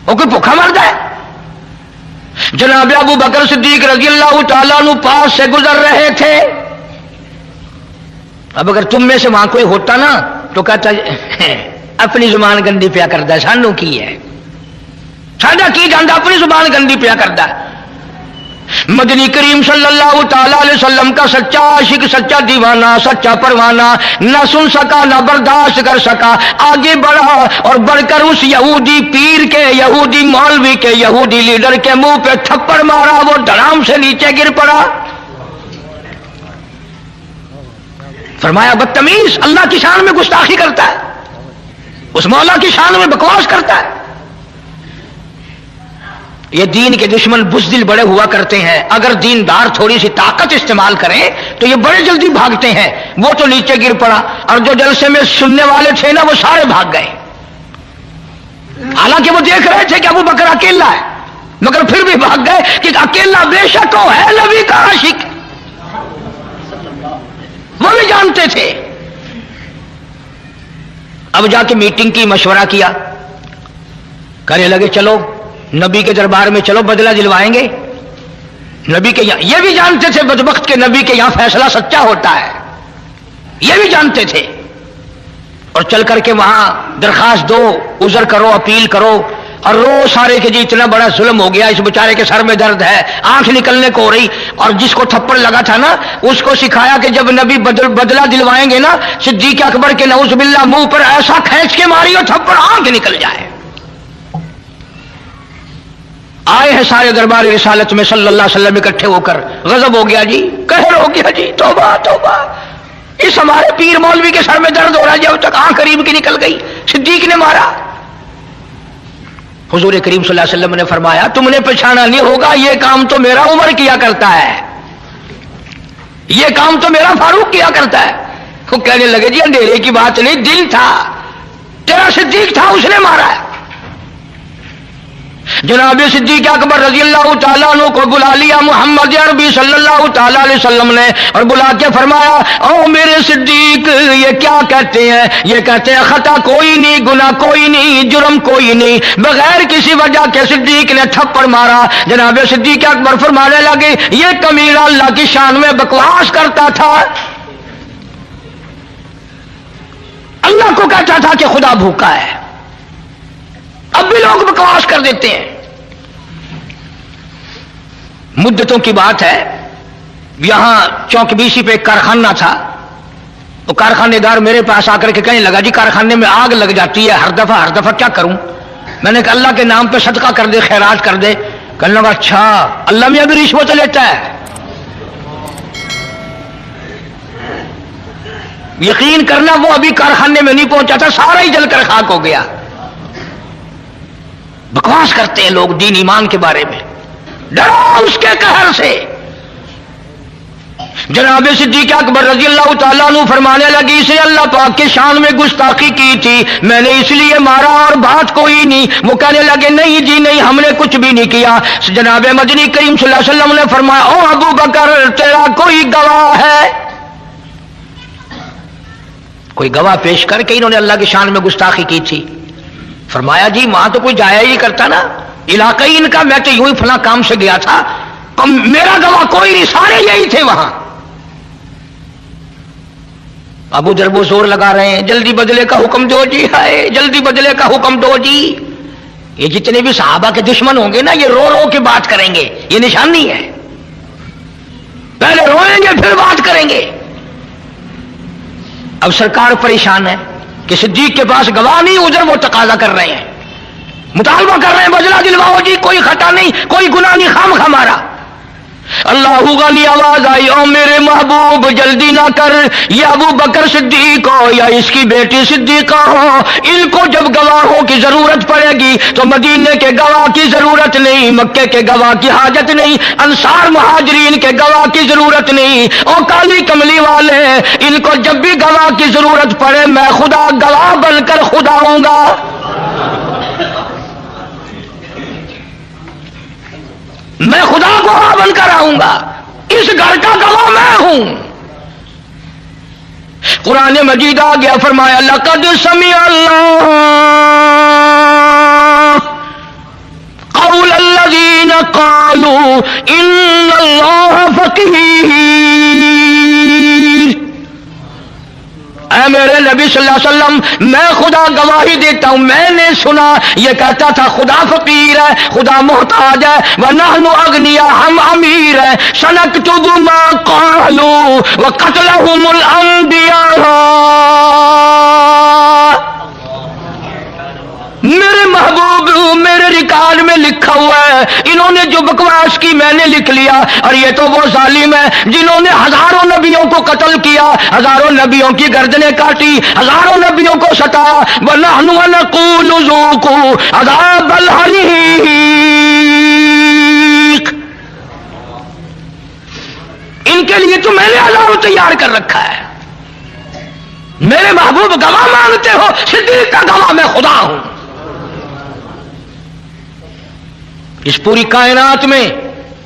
वो कोई भूखा मरदा है? जनाब अबू बकर सिद्दीक रज़ी अल्लाह तआला अन्हु पास से गुजर रहे थे। अब अगर तुम में से वहां कोई होता ना तो कहता अपनी जुबान गंदी पिया करदा, सानू की है, साडा की जांदा, अपनी जुबान गंदी पिया करदा। मदनी करीम सल्लल्लाहु तआला अलैहि वसल्लम का सच्चा आशिक, सच्चा दीवाना, सच्चा परवाना न सुन सका, न बर्दाश्त कर सका, आगे बढ़ा और बढ़कर उस यहूदी पीर के, यहूदी मौलवी के, यहूदी लीडर के मुंह पे थप्पड़ मारा, वो धड़ाम से नीचे गिर पड़ा। फरमाया बदतमीज, अल्लाह की शान में गुस्ताखी करता है, उस मौला की शान में बकवास करता है। ये दीन के दुश्मन बुज़दिल बड़े हुआ करते हैं, अगर दीनदार थोड़ी सी ताकत इस्तेमाल करें तो ये बड़े जल्दी भागते हैं। वो तो नीचे गिर पड़ा और जो जलसे में सुनने वाले थे ना वो सारे भाग गए। हालांकि वो देख रहे थे कि अबू बकर अकेला है, मगर फिर भी भाग गए कि अकेला बेशक वो है नबी का आशिक, वो भी जानते थे। अब जाके मीटिंग की, मशवरा किया, कहने लगे चलो नबी के दरबार में चलो, बदला दिलवाएंगे। नबी के यहां, ये भी जानते थे बदबख्त के नबी के यहां फैसला सच्चा होता है, ये भी जानते थे। और चल करके वहां दरखास्त दो, उजर करो, अपील करो और रो सारे के जी इतना बड़ा जुल्म हो गया, इस बेचारे के सर में दर्द है, आंख निकलने को हो रही। और जिसको थप्पड़ लगा था ना उसको सिखाया कि जब नबी बदला दिलवाएंगे ना, सिद्दीक अकबर के नऊज़ुबिल्लाह मुंह पर ऐसा खींच के मारियो थप्पड़ आंख निकल जाए। आए हैं सारे दरबार रिसालत में सल्लल्लाहु अलैहि वसल्लम इकट्ठे होकर, गजब हो गया जी, कहर हो गया जी, तौबा तौबा, इस हमारे पीर मौलवी के सर में दर्द हो रहा है, जब तक आंख करीब की निकल गई, सिद्दीक ने मारा। हुजूर करीम सल्लल्लाहु अलैहि वसल्लम ने फरमाया तुमने पहचाना नहीं होगा, ये काम तो मेरा उमर किया करता है, ये काम तो मेरा फारूक किया करता है। वो कहने लगे जी अंधेरे की बात नहीं, दिन था, तेरा सिद्दीक था, उसने मारा है। जनाब सिद्दीक अकबर रज़ी अल्लाह तआला अन्हु को बुला लिया मोहम्मद अरबी सल्लल्लाहु तआला अलैहि वसल्लम ने, और बुला के फरमाया ओ मेरे सिद्दीक, ये क्या कहते हैं? ये कहते हैं खता कोई नहीं, गुनाह कोई नहीं, जुर्म कोई नहीं, बगैर किसी वजह के सिद्दीक ने थप्पड़ मारा। जनाब सिद्दीक अकबर फरमाने लगे ये कमीना अल्लाह की शान में बकवास करता था, अल्लाह को कहता था कि खुदा भूखा है। अब भी लोग बकवास कर देते हैं। मुद्दतों की बात है, यहां चौकबीसी पे एक कारखाना था, तो कारखानेदार मेरे पास आकर के कहने लगा जी कारखाने में आग लग जाती है हर दफा क्या करूं? मैंने कहा अल्लाह के नाम पे सदका कर दे, खैरात कर दे। कहने लगा अच्छा अल्लाह में अभी रिश्वत लेता है? यकीन करना वो अभी कारखाने में नहीं पहुंचा था, सारा ही जलकर खाक हो गया। बकवास करते हैं लोग दीन ईमान के बारे में, डरो उसके कहर से। जनाब सिद्दीक अकबर रज़ी अल्लाह तआला अन्हु फरमाने लगी इसे अल्लाह पाक के शान में गुस्ताखी की थी, मैंने इसलिए मारा और बात कोई नहीं। वो कहने लगे नहीं जी नहीं, हमने कुछ भी नहीं किया। जनाब मदनी करीम सल्लल्लाहु अलैहि वसल्लम ने फरमाया ओ अबू बकर तेरा कोई गवाह है? कोई गवाह पेश करके इन्होंने अल्लाह की शान में गुस्ताखी की थी। फरमाया जी वहां तो कोई जाया ही करता ना, इलाका ही इनका, मैं तो यूं ही फला काम से गया था, तो मेरा गवाह कोई नहीं, सारे यही थे वहां। अबू जर वो जोर लगा रहे हैं जल्दी बदले का हुक्म दो जी, हाय जल्दी बदले का हुक्म दो जी। ये जितने भी सहाबा के दुश्मन होंगे ना, ये रो रो के बात करेंगे, ये निशानी है, पहले रोएंगे फिर बात करेंगे। अब सरकार परेशान है कि सिद्दीक के पास गवाह नहीं, उधर वो तकाजा कर रहे हैं, मुतालबा कर रहे हैं बदला दिलवाओ जी, कोई खता नहीं, कोई गुनाह नहीं, खामखा मारा। اللہ غنی آواز آئی، او میرے محبوب جلدی نہ کر، یہ ابو بکر صدیق ہو یا اس کی بیٹی صدیقہ ہو، ان کو جب گواہوں کی ضرورت پڑے گی تو مدینے کے گواہ کی ضرورت نہیں، مکے کے گواہ کی حاجت نہیں، انصار مہاجرین کے گواہ کی ضرورت نہیں، او کالی کملی والے، ان کو جب بھی گواہ کی ضرورت پڑے میں خدا گواہ بن کر خدا ہوں گا۔ میں خدا گواہ بن کر آؤں گا، اس گھر کا گواہ میں ہوں۔ قرآن مجید آ گیا، فرمایا لقد سمع اللہ قول الذین قالوا ان اللہ فقیر۔ اے میرے نبی صلی اللہ علیہ وسلم، میں خدا گواہی دیتا ہوں، میں نے سنا یہ کہتا تھا خدا فقیر ہے، خدا محتاج ہے، وَنَحْنُ أَغْنِيَاءُ، ہم امیر ہیں، سَنَكْتُبُ مَا قَالُوا وَقَتْلَهُمُ الْأَنْبِيَاءَ۔ میرے محبوب میرے ریکارڈ میں لکھا ہوا ہے، انہوں نے جو بکواس کی میں نے لکھ لیا، اور یہ تو وہ ظالم ہے جنہوں نے ہزاروں نبیوں کو قتل کیا، ہزاروں نبیوں کی گردنیں کاٹی، ہزاروں نبیوں کو ستایا، وَنَحْنُ وَنَقُولُ ذُوقُوا عَذَابَ الْحَرِيقِ۔ ان کے لیے تو میں نے ہزاروں تیار کر رکھا ہے۔ میرے محبوب گواہ مانگتے ہو، صدیق کا گواہ میں خدا ہوں۔ اس پوری کائنات میں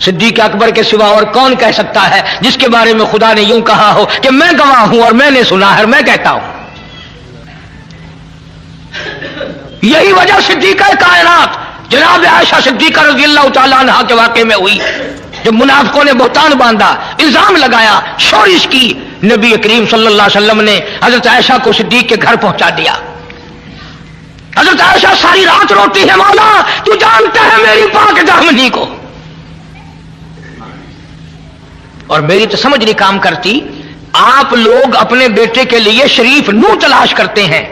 صدیق اکبر کے سوا اور کون کہہ سکتا ہے جس کے بارے میں خدا نے یوں کہا ہو کہ میں گواہ ہوں اور میں نے سنا ہے اور میں کہتا ہوں۔ یہی وجہ صدیقہ کائنات جناب عائشہ صدیقہ رضی اللہ تعالیٰ عنہا کے واقعے میں ہوئی، جب منافقوں نے بہتان باندھا، الزام لگایا، شورش کی، نبی کریم صلی اللہ علیہ وسلم نے حضرت عائشہ کو صدیق کے گھر پہنچا دیا۔ حضرت عائشہ ساری رات روتی ہے، مولا تو جانتا ہے میری پاک دامنی کو، اور میری تو سمجھ نہیں کام کرتی۔ آپ لوگ اپنے بیٹے کے لیے شریف نو تلاش کرتے ہیں،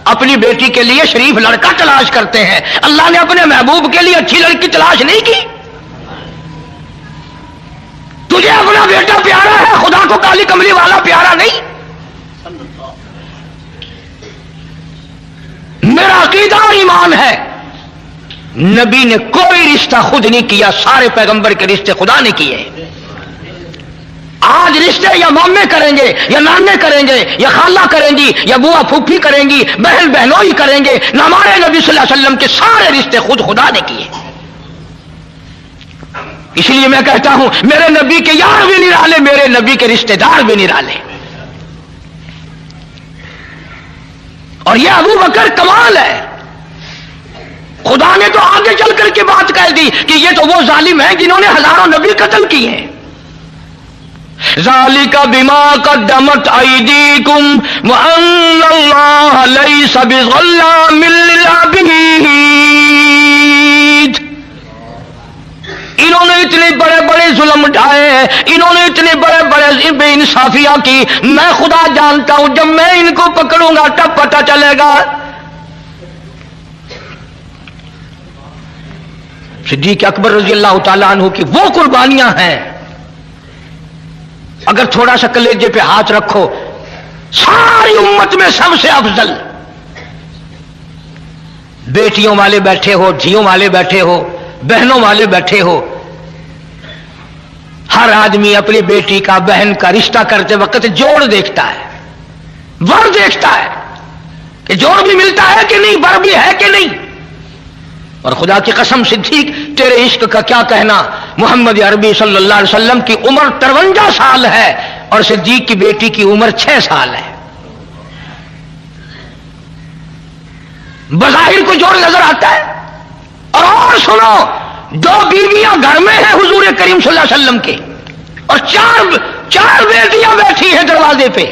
اپنی بیٹی کے لیے شریف لڑکا تلاش کرتے ہیں، اللہ نے اپنے محبوب کے لیے اچھی لڑکی تلاش نہیں کی۔ تجھے اپنا بیٹا پیارا ہے، خدا کو کالی کملی والا پیارا نہیں۔ میرا عقیدہ اور ایمان ہے، نبی نے کوئی رشتہ خود نہیں کیا، سارے پیغمبر کے رشتے خدا نے کیے۔ آج رشتے یا مامے کریں گے یا نانے کریں گے یا خالہ کریں گی یا بوا پھوپھی کریں گی، بہن بہنوئی کریں گے، نہ ہمارے نبی صلی اللہ علیہ وسلم کے سارے رشتے خود خدا نے کیے۔ اس لیے میں کہتا ہوں میرے نبی کے یار بھی نرالے، میرے نبی کے رشتے دار بھی نرالے۔ اور یہ ابو بکر کمال ہے، خدا نے تو آگے چل کر کے بات کہہ دی کہ یہ تو وہ ظالم ہیں جنہوں نے ہزاروں نبی قتل کیے ہیں۔ ذالک بما قدمت ایدیکم وان اللہ لیس بظلام للعبید۔ انہوں نے اتنے بڑے بڑے ظلم اٹھائے ہیں، انہوں نے اتنے بڑے بڑے بے انصافیاں کی، میں خدا جانتا ہوں جب میں ان کو پکڑوں گا تب پتہ چلے گا۔ صدیق اکبر رضی اللہ تعالیٰ عنہ کی وہ قربانیاں ہیں، اگر تھوڑا سا کلیجے پہ ہاتھ رکھو، ساری امت میں سب سے افضل۔ بیٹیوں والے بیٹھے ہو، دھیوں والے بیٹھے ہو، بہنوں والے بیٹھے ہو، ہر آدمی اپنی بیٹی کا بہن کا رشتہ کرتے وقت جوڑ دیکھتا ہے، ور دیکھتا ہے کہ جوڑ بھی ملتا ہے کہ نہیں، بر بھی ہے کہ نہیں۔ اور خدا کی قسم صدیق تیرے عشق کا کیا کہنا، محمد عربی صلی اللہ علیہ وسلم کی عمر 53 سال ہے اور صدیق کی بیٹی کی عمر 6 سال ہے۔ بظاہر کو جوڑ نظر آتا ہے، اور سنو 2 بیویاں گھر میں ہیں حضور کریم صلی اللہ علیہ وسلم کے، اور چار بیٹیاں بیٹھی ہیں دروازے پہ،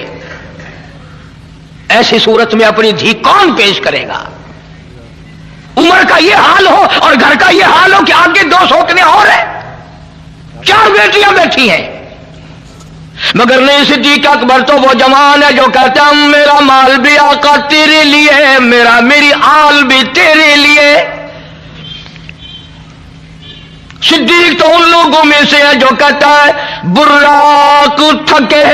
ایسی صورت میں اپنی دھی کون پیش کرے گا؟ عمر کا یہ حال ہو اور گھر کا یہ حال ہو کہ آگے 2 سوکنے اور ہیں، 4 بیٹیاں بیٹھی ہیں، مگر نہیں صدیق اکبر تو وہ جوان ہے جو کہتا ہے میرا مال بھی آقا تیرے لیے، میری آل بھی تیرے لیے۔ सिद्दीक तो उन लोगों में से है जो कहता है बुर्राक थके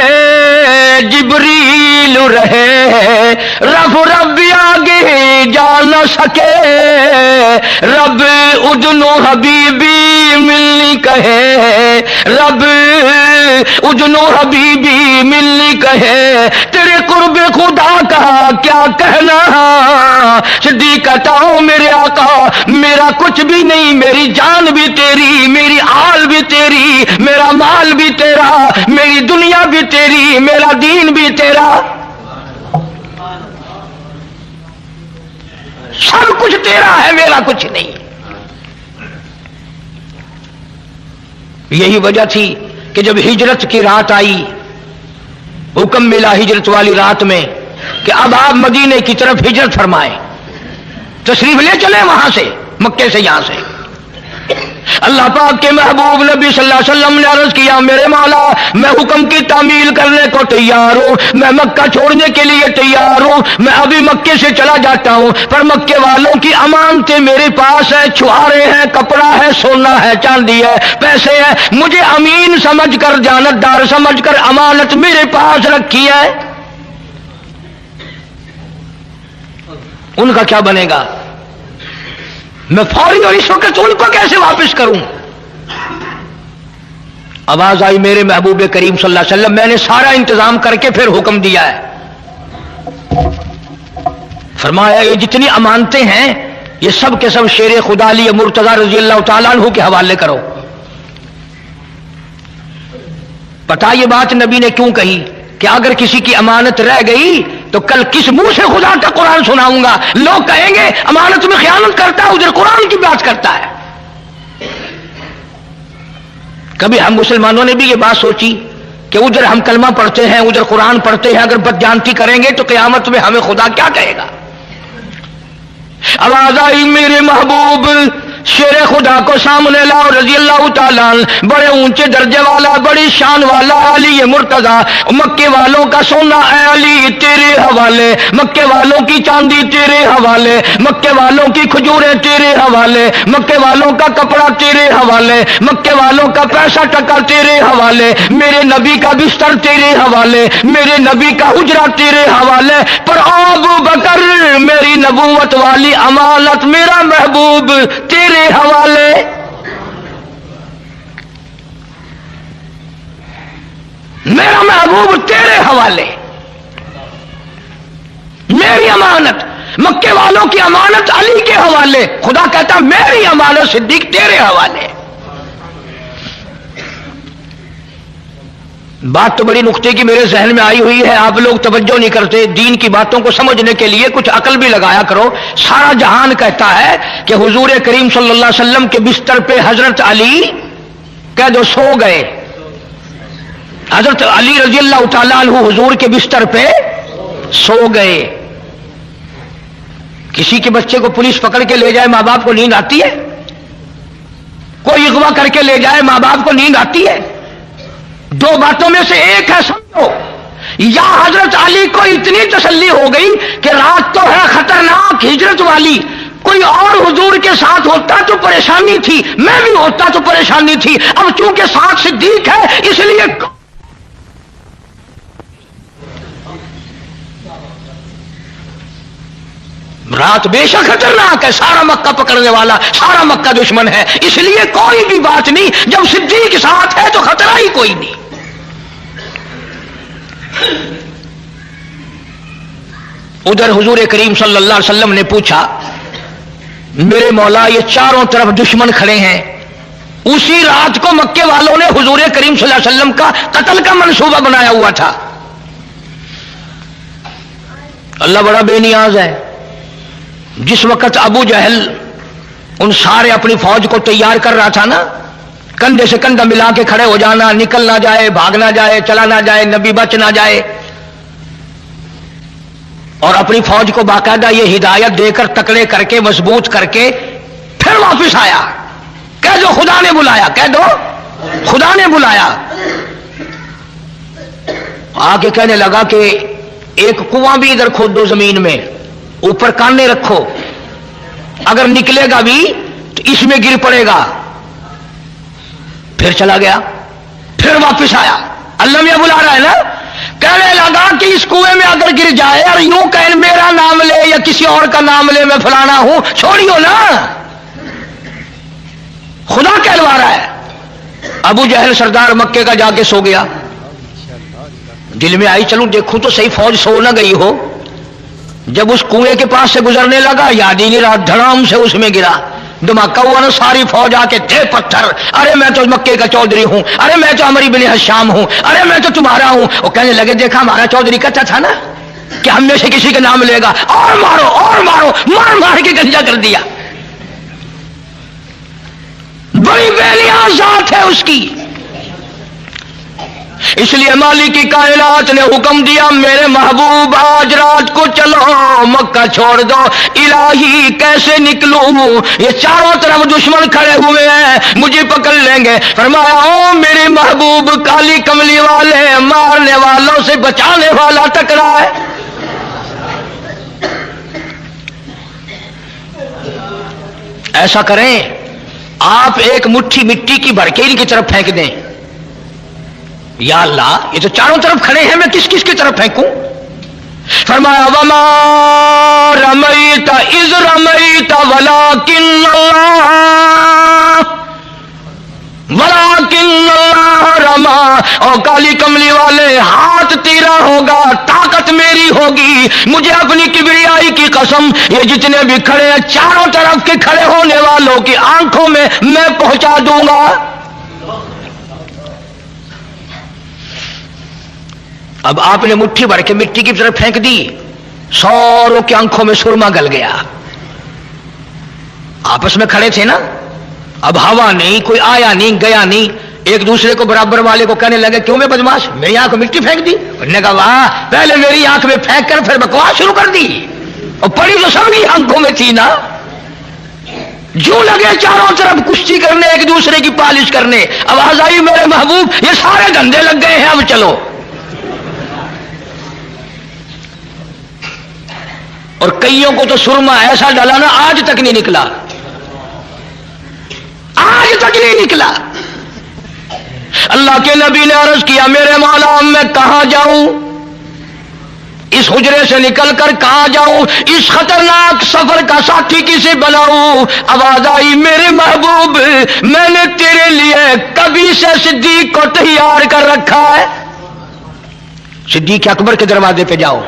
जिब्रील रहे, रब रब आगे जा न सके, रब उजनो हबीबी मिलनी कहे, रब उजनो हबीबी मिलनी कहे, तेरे कुर्ब खुदा का क्या कहना। सिद्दीक कहता हूं मेरे आका, मेरा कुछ भी नहीं, मेरी जान भी तेरी, मेरी आल भी तेरी, मेरा माल भी तेरा, मेरी दुनिया भी तेरी, मेरा दीन भी तेरा, सब कुछ तेरा है, मेरा कुछ नहीं। यही वजह थी कि जब हिजरत की रात आई, हुक्म मिला हिजरत वाली रात में कि अब आप मदीने की तरफ हिजरत फरमाएं, तशरीफ ले चले वहां से, मक्के से, यहां से। अल्लाह पाक के महबूब नबी सल्लल्लाहु अलैहि वसल्लम ने अर्ज किया, मेरे मौला मैं हुक्म की तामील करने को तैयार हूं, मैं मक्का छोड़ने के लिए तैयार हूं, मैं अभी मक्के से चला जाता हूं, पर मक्के वालों की अमानतें मेरे पास है, छुआरे हैं, कपड़ा है, सोना है, चांदी है, पैसे है, मुझे अमीन समझकर, जानतदार समझकर अमानत मेरे पास रखी है, उनका क्या बनेगा? मैं फौरी और इस वक्त उनको कैसे वापस करूं? आवाज आई मेरे महबूब करीम सल्लल्लाहु अलैहि वसल्लम, मैंने सारा इंतजाम करके फिर हुक्म दिया है। फरमाया ये जितनी अमानतें हैं ये सब के सब शेर खुदा अली मुर्तजा रजी अल्लाह तआला अन्हु के हवाले करो। पता ये बात नबी ने क्यों कही कि अगर किसी की अमानत रह गई तो कल किस मुंह से खुदा का कुरान सुनाऊंगा? लोग कहेंगे अमानत में खयानत करता है, उधर कुरान की बात करता है। कभी हम मुसलमानों ने भी ये बात सोची कि उधर हम कलमा पढ़ते हैं, उधर कुरान पढ़ते हैं, अगर बदजानती करेंगे तो क़यामत में हमें खुदा क्या कहेगा? आवाज आई मेरे महबूब शेर खुदा को सामने लाओ रजी अल्लाह ताला, बड़े ऊंचे दर्जे वाला, बड़ी शान वाला अली मुर्तजा, मक्के वालों का सोना है अली तेरे हवाले, मक्के वालों की चांदी तेरे हवाले, मक्के वालों की खजूरें तेरे हवाले, मक्के वालों का कपड़ा तेरे हवाले, मक्के वालों का पैसा टका तेरे हवाले, मेरे नबी का बिस्तर तेरे हवाले, मेरे नबी का हुजरा तेरे हवाले, पर अबू बकर मेरी नबूवत वाली अमानत मेरा महबूब तेरे हवाले। मेरा महबूब तेरे हवाले, मेरी अमानत, मक्के वालों की अमानत अली के हवाले। खुदा कहता मेरी अमानत सिद्दीक तेरे हवाले। बात तो बड़ी नुक्ते की मेरे जहन में आई हुई है, आप लोग तवज्जो नहीं करते। दीन की बातों को समझने के लिए कुछ अकल भी लगाया करो। सारा जहान कहता है कि हुजूर करीम सल्लल्लाहु अलैहि वसल्लम के बिस्तर पे हजरत अली कह दो सो गए। हजरत अली रजी अल्लाह तआला अन्हु हुजूर के बिस्तर पे सो गए। किसी के बच्चे को पुलिस पकड़ के ले जाए, मां बाप को नींद आती है? कोई अगवा करके ले जाए, मां बाप को नींद आती है? दो बातों में से एक है, समझो। या हजरत अली को इतनी तसल्ली हो गई कि रात तो है खतरनाक हिजरत वाली, कोई और हुजूर के साथ होता तो परेशानी थी, मैं भी होता तो परेशानी थी, अब चूंकि साथ सिद्दीक है इसलिए रात बेशक खतरनाक है, सारा मक्का पकड़ने वाला, सारा मक्का दुश्मन है, इसलिए कोई भी बात नहीं। जब सिद्दीक साथ है तो खतरा ही कोई नहीं। उधर हुजूर करीम सल्लल्लाहु अलैहि वसल्लम ने पूछा, मेरे मौला ये चारों तरफ दुश्मन खड़े हैं। उसी रात को मक्के वालों ने हुजूर करीम सल्लल्लाहु अलैहि वसल्लम का कत्ल का मंसूबा बनाया हुआ था। अल्लाह बड़ा बेनियाज है। जिस वक्त अबू जहल उन सारे अपनी फौज को तैयार कर रहा था ना, कंधे से कंधा मिला के खड़े हो जाना, निकल ना जाए, भाग ना जाए, चला ना जाए, नबी बच ना जाए, और अपनी फौज को बाकायदा ये हिदायत देकर तकड़े करके मजबूत करके फिर वापस आया। कह दो खुदा ने बुलाया, कह दो खुदा ने बुलाया। आगे कहने लगा कि एक कुआं भी इधर खोद दो जमीन में, ऊपर काने रखो, अगर निकलेगा भी तो इसमें गिर पड़ेगा। پھر چلا گیا، پھر واپس آیا، اللہ میاں بلا رہا ہے نا، کہنے لگا کہ اس کنویں میں اگر گر جائے اور یوں کہ میرا نام لے یا کسی اور کا نام لے میں فلانا ہوں، چھوڑیو نا، خدا کہلوا رہا ہے۔ ابو جہل سردار مکے کا جا کے سو گیا، دل میں آئی چلوں دیکھوں تو صحیح فوج سو نہ گئی ہو، جب اس کنویں کے پاس سے گزرنے لگا یاد ہی نہیں رہا، دھڑام سے اس میں گرا، دھماکہ ہوا نا، ساری فوج آ کے تھے پتھر، ارے میں تو مکے کا چودھری ہوں، ارے میں تو عمرو بن حشام ہوں، ارے میں تو تمہارا ہوں۔ وہ کہنے لگے دیکھا ہمارا چودھری کہتا تھا نا کہ ہم میں سے کسی کا نام لے گا، اور مارو اور مارو، مار مار کے گنجا کر دیا۔ بڑی بےلیاں ذات ہے اس کی، اس لیے مالک کی کائنات نے حکم دیا میرے محبوب آج رات کو چلو مکہ چھوڑ دو۔ الہی کیسے نکلوں، یہ چاروں طرف دشمن کھڑے ہوئے ہیں مجھے پکڑ لیں گے۔ فرمایا او میرے محبوب کالی کملی والے مارنے والوں سے بچانے والا ٹکرا ہے۔ ایسا کریں آپ ایک مٹھی مٹی کی بھرکیلی کی طرف پھینک دیں، یا اللہ یہ تو چاروں طرف کھڑے ہیں میں کس کس کی طرف پھینکوں؟ فرمایا وما رمیت اذ رمیت ولکن اللہ رما۔ اور کالی کملی والے ہاتھ تیرا ہوگا، طاقت میری ہوگی، مجھے اپنی کبریائی کی قسم یہ جتنے بھی کھڑے ہیں چاروں طرف کے کھڑے ہونے والوں کی آنکھوں میں میں پہنچا دوں گا۔ اب آپ نے مٹھی بھر کے مٹی کی طرف پھینک دی، سوروں کی آنکھوں میں سرما گل گیا۔ آپس میں کھڑے تھے نا، اب ہوا نہیں، کوئی آیا نہیں گیا نہیں، ایک دوسرے کو برابر والے کو کہنے لگے کیوں میں بدماش میری آنکھ میں مٹی پھینک دی؟ انہوں نے کہا واہ، پہلے میری آنکھ میں پھینک کر پھر بکواس شروع کر دی، اور پڑی تو سب کی آنکھوں میں تھی نا۔ جو لگے چاروں طرف کشتی کرنے، ایک دوسرے کی پالش کرنے، آواز آئی میرے محبوب یہ سارے دھندے لگ گئے ہیں، اب چلو۔ اور کئیوں کو تو سرما ایسا ڈالا نا آج تک نہیں نکلا، آج تک نہیں نکلا۔ اللہ کے نبی نے عرض کیا میرے مولا میں کہاں جاؤں، اس حجرے سے نکل کر کہاں جاؤں، اس خطرناک سفر کا ساتھی کسے بناؤں؟ آواز آئی میرے محبوب میں نے تیرے لیے کبھی سے صدیق کو تیار کر رکھا ہے، صدیق اکبر کے دروازے پہ جاؤ،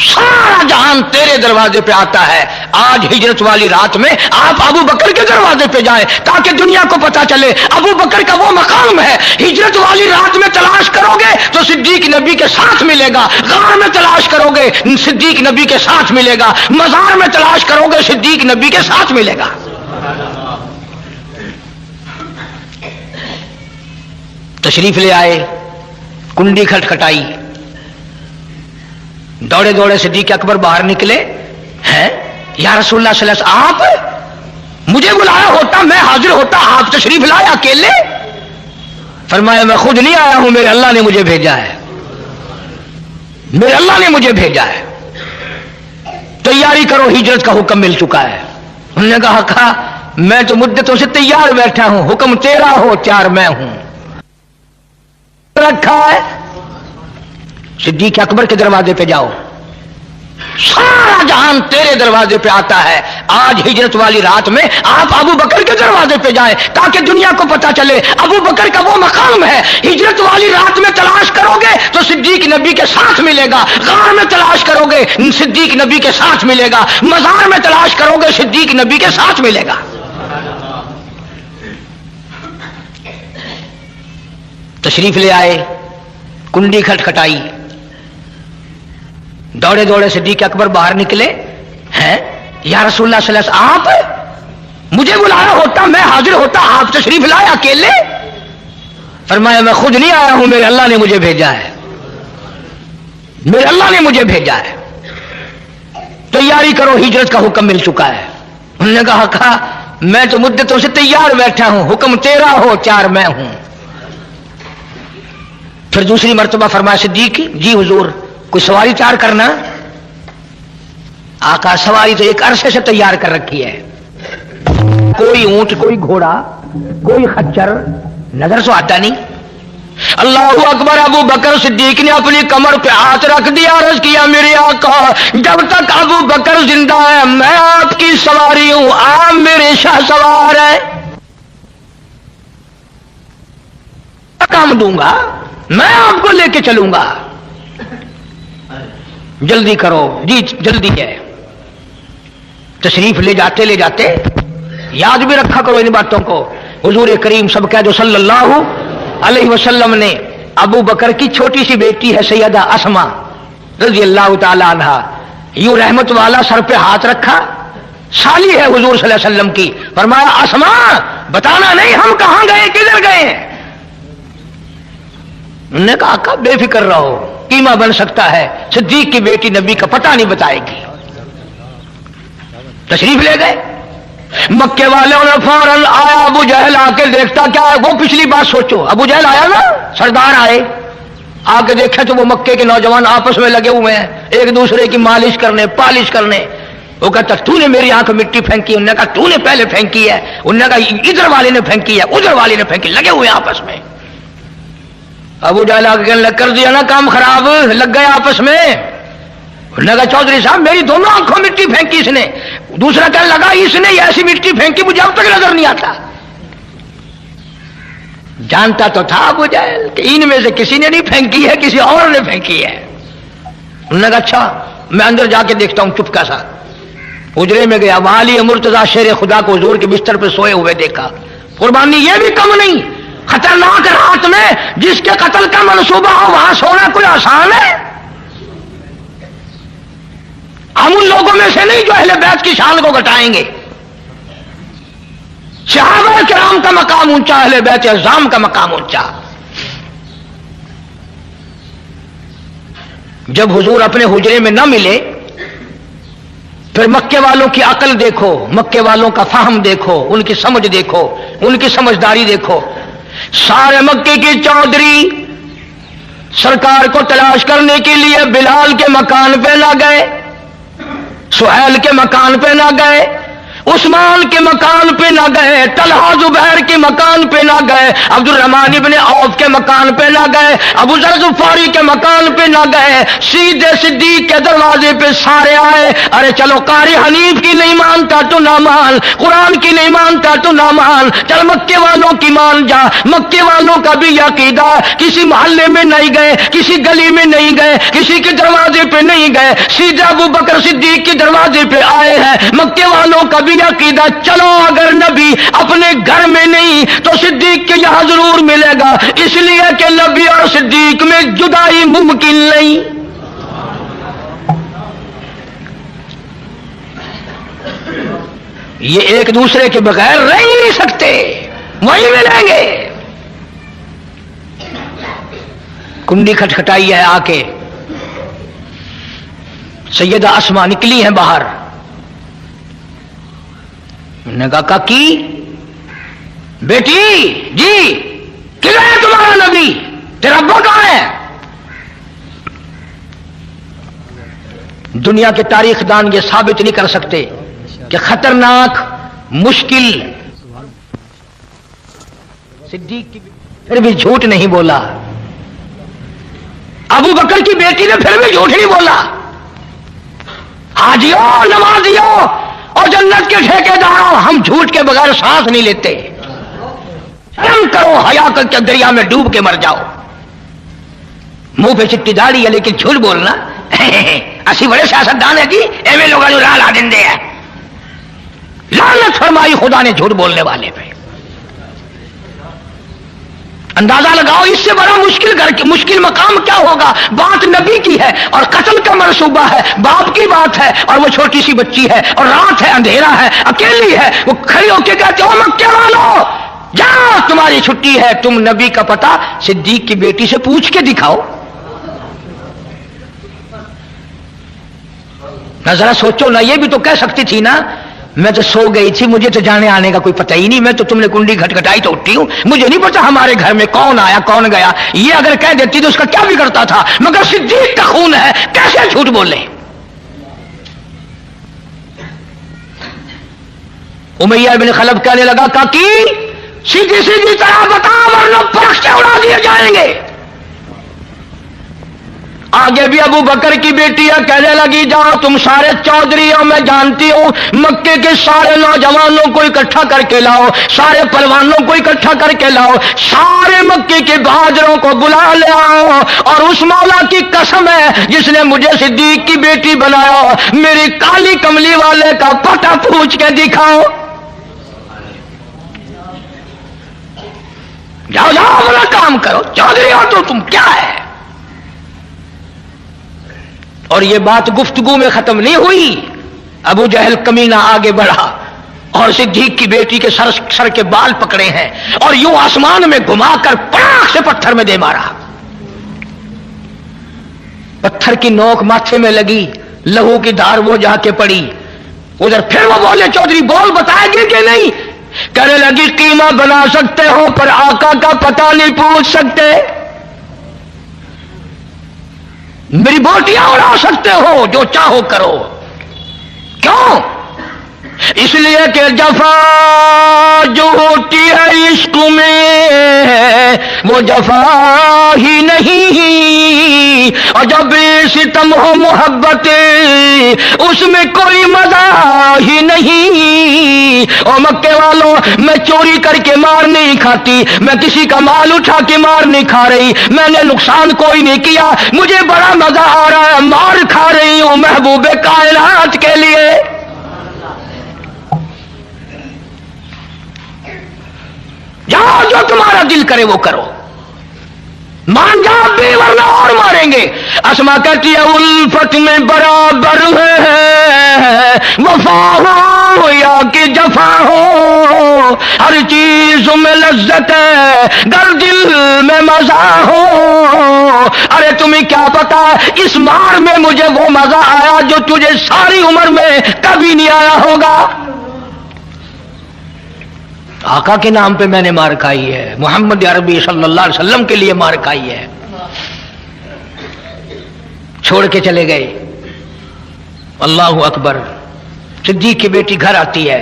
سارا جہان تیرے دروازے پہ آتا ہے۔ آج ہجرت والی رات میں آپ ابو بکر کے دروازے پہ جائیں تاکہ دنیا کو پتا چلے ابو بکر کا وہ مقام ہے۔ ہجرت والی رات میں تلاش کرو گے تو صدیق نبی کے ساتھ ملے گا، غار میں تلاش کرو گے صدیق نبی کے ساتھ ملے گا، مزار میں تلاش کرو گے صدیق نبی کے ساتھ ملے گا۔ تشریف لے آئے، کنڈی کھٹکھٹائی، دوڑے دوڑے صدیق اکبر باہر نکلے، ہیں یا رسول اللہ صلی اللہ علیہ وسلم آپ مجھے بلایا ہوتا میں حاضر ہوتا، آپ تشریف لائے اکیلے؟ فرمایا میں خود نہیں آیا ہوں، میرے اللہ نے مجھے بھیجا ہے، میرے اللہ نے مجھے بھیجا ہے، تیاری کرو ہجرت کا حکم مل چکا ہے۔ انہوں نے کہا میں تو مدتوں سے تیار بیٹھا ہوں، حکم تیرا ہو تیار میں ہوں، رکھا ہے۔ صدیق اکبر کے دروازے پہ جاؤ، سارا جہان تیرے دروازے پہ آتا ہے۔ آج ہجرت والی رات میں آپ ابو بکر کے دروازے پہ جائیں تاکہ دنیا کو پتا چلے ابو بکر کا وہ مقام ہے۔ ہجرت والی رات میں تلاش کرو گے تو صدیق نبی کے ساتھ ملے گا، غار میں تلاش کرو گے صدیق نبی کے ساتھ ملے گا، مزار میں تلاش کرو گے صدیق نبی کے ساتھ ملے گا۔ تشریف لے آئے، کنڈی کھٹکھٹائی، دوڑے دوڑے صدیق اکبر باہر نکلے، ہیں یا رسول اللہ صلی اللہ علیہ وسلم آپ مجھے بلایا ہوتا میں حاضر ہوتا، آپ تشریف لائے اکیلے؟ فرمایا میں خود نہیں آیا ہوں، میرے اللہ نے مجھے بھیجا ہے، میرے اللہ نے مجھے بھیجا ہے، تیاری کرو ہجرت کا حکم مل چکا ہے۔ انہوں نے کہا میں تو مدتوں سے تیار بیٹھا ہوں، حکم تیرا ہو تیار میں ہوں۔ پھر دوسری مرتبہ فرمایا صدیق جی حضور کوئی سواری تیار کرنا؟ آقا سواری تو ایک عرصے سے تیار کر رکھی ہے، कोई ऊंट, कोई घोड़ा, कोई खच्चर नजर तो आता नहीं। अल्लाह अकबर। अबू बकर सिद्दीक ने अपनी कमर पे हाथ रख दिया, अर्ज किया मेरे आका, जब तक अबू बकर जिंदा है मैं आपकी सवारी हूं, आप मेरे शाह सवार है, काम दूंगा, मैं आपको लेके चलूंगा, जल्दी करो। जी जल्दी है। तशरीफ ले जाते याद भी रखा करो इन बातों को। हुजूर करीम सब कह दो सल्लल्लाहु अलैहि वसल्लम ने अबू बकर की छोटी सी बेटी है सैयदा अस्मा रजी अल्लाह ताला अन्हा, यूं रहमत वाला सर पे हाथ रखा, साली है हुजूर सल्लल्लाहु अलैहि वसल्लम की, फरमाया अस्मा बताना नहीं हम कहां गए, किधर गए हैं। उन्होंने कहा आका बेफिक्र रहो, कीमा बन सकता है, सिद्दीक की बेटी नबी का पता नहीं बताएगी। तशरीफ ले गए। मक्के वालों ने फौरन आया, अबू जहल आके देखता क्या है, वो पिछली बात सोचो, अबू जहल आया ना, सरदार आए, आके देखे तो वो मक्के के नौजवान आपस में लगे हुए हैं, एक दूसरे की मालिश करने, पालिश करने। वो कहता तूने मेरी आंख में मिट्टी फेंकी, उन्होंने कहा तूने पहले फेंकी है, उन्होंने कहा इधर वाले ने फेंकी है, उधर वाले ने फेंकी, लगे हुए आपस में। अबू जहल आके कहने कर दिया ना काम खराब, लग गए आपस में। उन्होंने कहा चौधरी साहब मेरी दोनों आंखों मिट्टी फेंकी इसने, दूसरा कहने लगा इसने ऐसी मिट्टी फेंकी मुझे अब तक नजर नहीं आता। जानता तो था अबू जहल कि इनमें से किसी ने नहीं फेंकी है, किसी और ने फेंकी है। उन्होंने कहा अच्छा मैं अंदर जाके देखता हूं। चुपका सा उजरे में गया, वाली मुर्तजा शेर खुदा को हुजूर के बिस्तर पे सोए हुए देखा। कुर्बानी ये भी कम नहीं, खतरनाक रात में जिसके कत्ल का मंसूबा हो वहां सोना कोई आसान है। हम उन लोगों में से नहीं जो अहले बैत की शान को घटाएंगे। सहाबा किराम का मकाम ऊंचा, अहले बैत अज़्ज़ाम का मकाम ऊंचा। जब हुजूर अपने हुजरे में न मिले, फिर मक्के वालों की अकल देखो, मक्के वालों का फाहम देखो, उनकी समझ देखो, उनकी समझदारी देखो। सारे मक्के की चौधरी सरकार को तलाश करने के लिए बिलाल के मकान पे ना गए, सुहैल के मकान पे ना गए, उस्मान के मकान पे ना गए, तलहा जुबैर के मकान पे ना गए, अब्दुल रहमान इब्ने औफ के मकान पे ना गए, अबू जर ग़िफ़ारी के मकान पे ना गए, सीधे सिद्दीक के दरवाजे पे सारे आए। अरे चलो कारी हनीफ की नहीं मानता तो ना मान, कुरान की नहीं मानता तो ना मान, चल मक्के वालों की मान जा। मक्के वालों का भी अकीदा, किसी मोहल्ले में नहीं गए, किसी गली में नहीं गए, किसी के दरवाजे पे नहीं गए, सीधे अबू बकर सिद्दीक के दरवाजे पे आए हैं। मक्के वालों का भी अकीदा, चलो अगर नबी अपने घर में नहीं तो सिद्दीक के यहां जरूर मिलेगा, इसलिए कि नबी और सिद्दीक में जुदाई मुमकिन नहीं। ये एक दूसरे के बगैर रह ही नहीं सकते, वही मिलेंगे। कुंडी खटखटाई है आके, सैयदा अस्मा निकली है बाहर। उन्होंने कहा काकी बेटी जी किधर है तुम्हारा नबी, तेरा अब्बा कहां है। दुनिया के तारीखदान ये साबित नहीं कर सकते कि खतरनाक मुश्किल सिद्दीक की फिर भी झूठ नहीं बोला, अबू बकर की बेटी ने फिर भी झूठ नहीं बोला। हाजियो नमाजियो और जन्नत के ठेकेदारों, हम झूठ के बगैर सांस नहीं लेते। शर्म करो, हया करके दरिया में डूब के मर जाओ। मुंह पे चिट्टी दाढ़ी है लेकिन झूठ बोलना असी बड़े सियासतदान है कि एवं लोग जो लाल आ देंगे है। लानत फरमाई खुदा ने झूठ बोलने वाले पे। अंदाजा लगाओ इससे बड़ा मुश्किल मकाम क्या होगा। बात नबी की है और कत्ल का मंसूबा है, बाप की बात है और वो छोटी सी बच्ची है और रात है, अंधेरा है, अकेली है। वो खड़ी होकर कहते हो मक्के वालों जाओ तुम्हारी छुट्टी है, तुम नबी का पता सिद्दीक की बेटी से पूछ के दिखाओ। ना जरा सोचो ना, ये भी तो कह सकती थी ना मैं तो सो गई थी, मुझे तो जाने आने का कोई पता ही नहीं, मैं तो तुमने कुंडी खटखटाई तो उठी हूं, मुझे नहीं पता हमारे घर में कौन आया कौन गया। ये अगर कह देती तो उसका क्या बिगड़ता था, मगर सिद्दीक का खून है, कैसे झूठ बोले। उमैया इब्न खलफ कहने लगा, काकी सीधी सीधी तरह बता वरना परख से उड़ा दिए जाएंगे। आगे भी अबू बकर की बेटी है, कहने लगी जाओ तुम सारे चौधरी हो, मैं जानती हूं, मक्के के सारे नौजवानों को इकट्ठा करके लाओ, सारे पहलवानों को इकट्ठा करके लाओ, सारे मक्के के बहादुरों को बुला ले आओ, और उस मौला की कसम है जिसने मुझे सिद्दीक की बेटी बनाया, मेरी काली कमली वाले का पता पूछ के दिखाओ। जाओ जाओ अपना काम करो, चौधरी हो तो तुम क्या है। और ये बात गुफ्तगू में खत्म नहीं हुई। अबू जहल कमीना आगे बढ़ा और सिद्दीक की बेटी के सर के बाल पकड़े हैं और यूं आसमान में घुमाकर पटाख से पत्थर में दे मारा। पत्थर की नोक माथे में लगी, लहू की धार वो जाके पड़ी। उधर फिर वो बोले, चौधरी बोल बताएंगे कि नहीं। कहने लगी, कीमा बना सकते हो पर आका का पता नहीं पूछ सकते, मेरी बोटियां उड़ा सकते हो, जो चाहो करो। क्यों? इसलिए कि जफा जो होती है इश्क में वो जफा ही नहीं, और जब सितम हो मोहब्बत उसमें कोई मजा ही नहीं। और मक्के वालों, मैं चोरी करके मार नहीं खाती, मैं किसी का माल उठा के मार नहीं खा रही, मैंने नुकसान कोई नहीं किया, मुझे बड़ा मजा आ रहा है, मार खा रही हूं महबूबे कायनात के लिए। जाओ जो तुम्हारा दिल करे वो करो, मान जाओ भी वरना और मारेंगे। अस्मा कहती है, उल्फत में बराबर है वफा हो या कि जफा हो, हर चीज में लज्जत है गर दिल में मजा हो। अरे तुम्हें क्या पता इस मार में मुझे वो मजा आया जो तुझे सारी उम्र में कभी नहीं आया होगा। आका के नाम पे मैंने मार खाई है, मोहम्मद अरबी सल्लल्लाहु अलैहि वसल्लम के लिए मार खाई है। छोड़ के चले गए। अल्लाहु अकबर। सिद्दीक की बेटी घर आती है,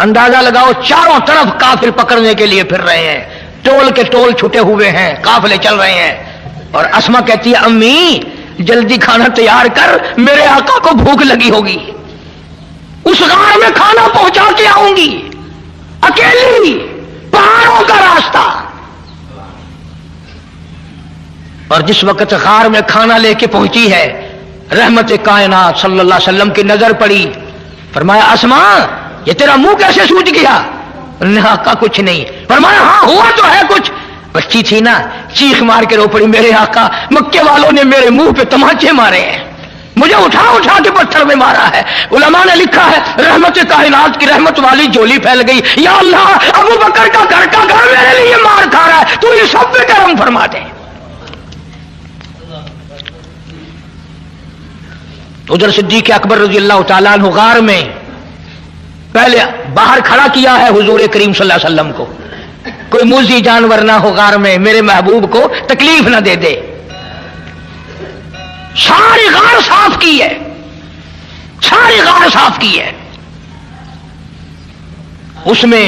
अंदाजा लगाओ चारों तरफ काफिर पकड़ने के लिए फिर रहे हैं, टोल के टोल छुटे हुए हैं, काफिले चल रहे हैं। और अस्मा कहती है, अम्मी जल्दी खाना तैयार कर, मेरे आका को भूख लगी होगी, उस गार में खाना पहुंचा के आऊंगी, अकेली, पहाड़ों का रास्ता। और जिस वक्त गार में खाना लेके पहुंची है, रहमत कायनात सल्लल्लाहु अलैहि वसल्लम की नजर पड़ी। फरमाया, अस्मा ये तेरा मुंह कैसे सूज गया। आका कुछ नहीं। फरमाया, हाँ हुआ तो है कुछ। बच्ची थी ना, चीख मार के रो पड़ी, मेरे आका मक्के वालों ने मेरे मुंह पे तमाचे मारे हैं, मुझे उठा उठा के पत्थर में मारा है। उलमा ने लिखा है, रहमत कायनात की रहमत वाली झोली फैल गई। या अल्लाह, अबू बकर का घर मेरे लिए मार खा रहा है, तू इन सब पे करम फरमा दे। उधर सिद्दीक अकबर रज़ी अल्लाह तआला अन्हु गार में पहले बाहर खड़ा किया है हुजूर करीम सल्लल्लाहु अलैहि वसल्लम को, कोई मुजी जानवर ना हो गार में, मेरे महबूब को तकलीफ ना दे दे। सारी गार साफ की है, सारी गार साफ की है। उसमें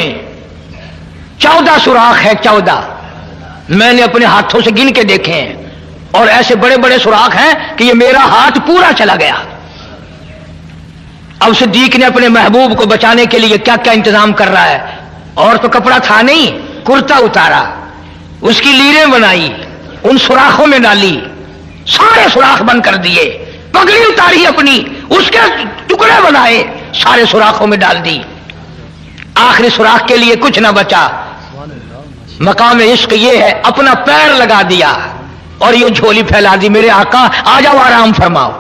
14 सुराख है, 14 मैंने अपने हाथों से गिन के देखे हैं, और ऐसे बड़े बड़े सुराख हैं कि ये मेरा हाथ पूरा चला गया। अब सिद्दीक ने अपने महबूब को बचाने के लिए क्या क्या इंतजाम कर रहा है। और तो कपड़ा था नहीं, कुर्ता उतारा, उसकी लीरें बनाई, उन सुराखों में डाली, सारे सुराख बंद कर दिए, पगड़ी उतारी अपनी, उसके टुकड़े बनाए, सारे सुराखों में डाल दी। आखिरी सुराख के लिए कुछ ना बचा। मकाम इश्क ये है, अपना पैर लगा दिया और ये झोली फैला दी, मेरे आका आ जाओ आराम फरमाओ।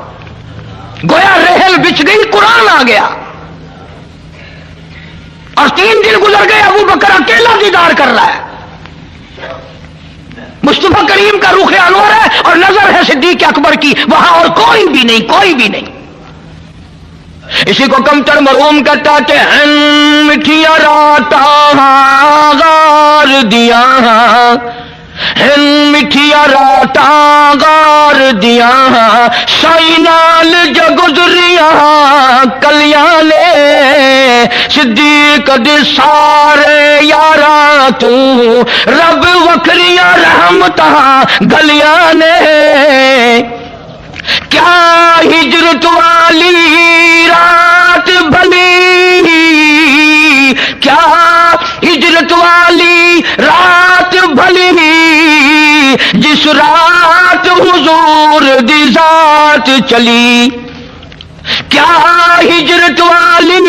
गोया रेहल बिछ गई, कुरान आ गया। और 3 दिन गुजर गए, अबू बकर अकेला दीदार कर रहा है। मुस्तफा करीम का रुख अनवर है और नजर है सिद्दीक अकबर की, वहां और कोई भी नहीं, कोई भी नहीं। इसी को कमतर मरहूम कहता कि मिठिया राता गार दिया, مٹھیا راتا غار دیاں شائی نال جو گزریاں کلیاں نے صدیق دے سارے یاراں تو رب وکھریاں رحمتاں گلیاں نے کیا ہجرت والی رات بھلی کیا ہجرت والی رات بھلی جس رات حضور دی ذات چلی کیا ہجرت والی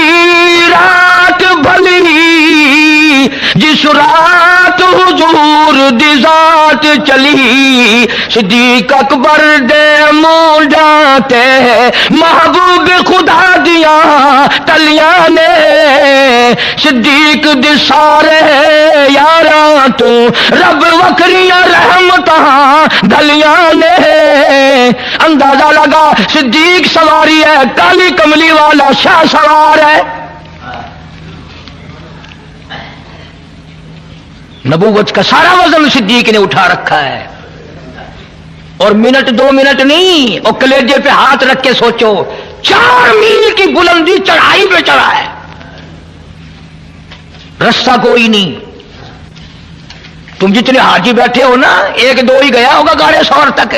رات بھلی جس رات حضور دی ذات چلی صدیق اکبر دے مونڈا تے محبوب خدا دیا تلیاں نے صدیق دے سارے یاراں تو رب وکھریاں رحمتاں گلیاں نے اندازہ لگا صدیق سواری ہے کالی کملی والا شاہ سوار ہے نبوت کا سارا وزن صدیق نے اٹھا رکھا ہے اور منٹ دو منٹ نہیں اور کلیجے پہ ہاتھ رکھ کے سوچو 4 میل کی بلندی چڑھائی پہ چڑھا ہے رستہ کوئی نہیں تم جتنے حاجی بیٹھے ہو نا 1-2 ہی گیا ہوگا گاڑے 100 تک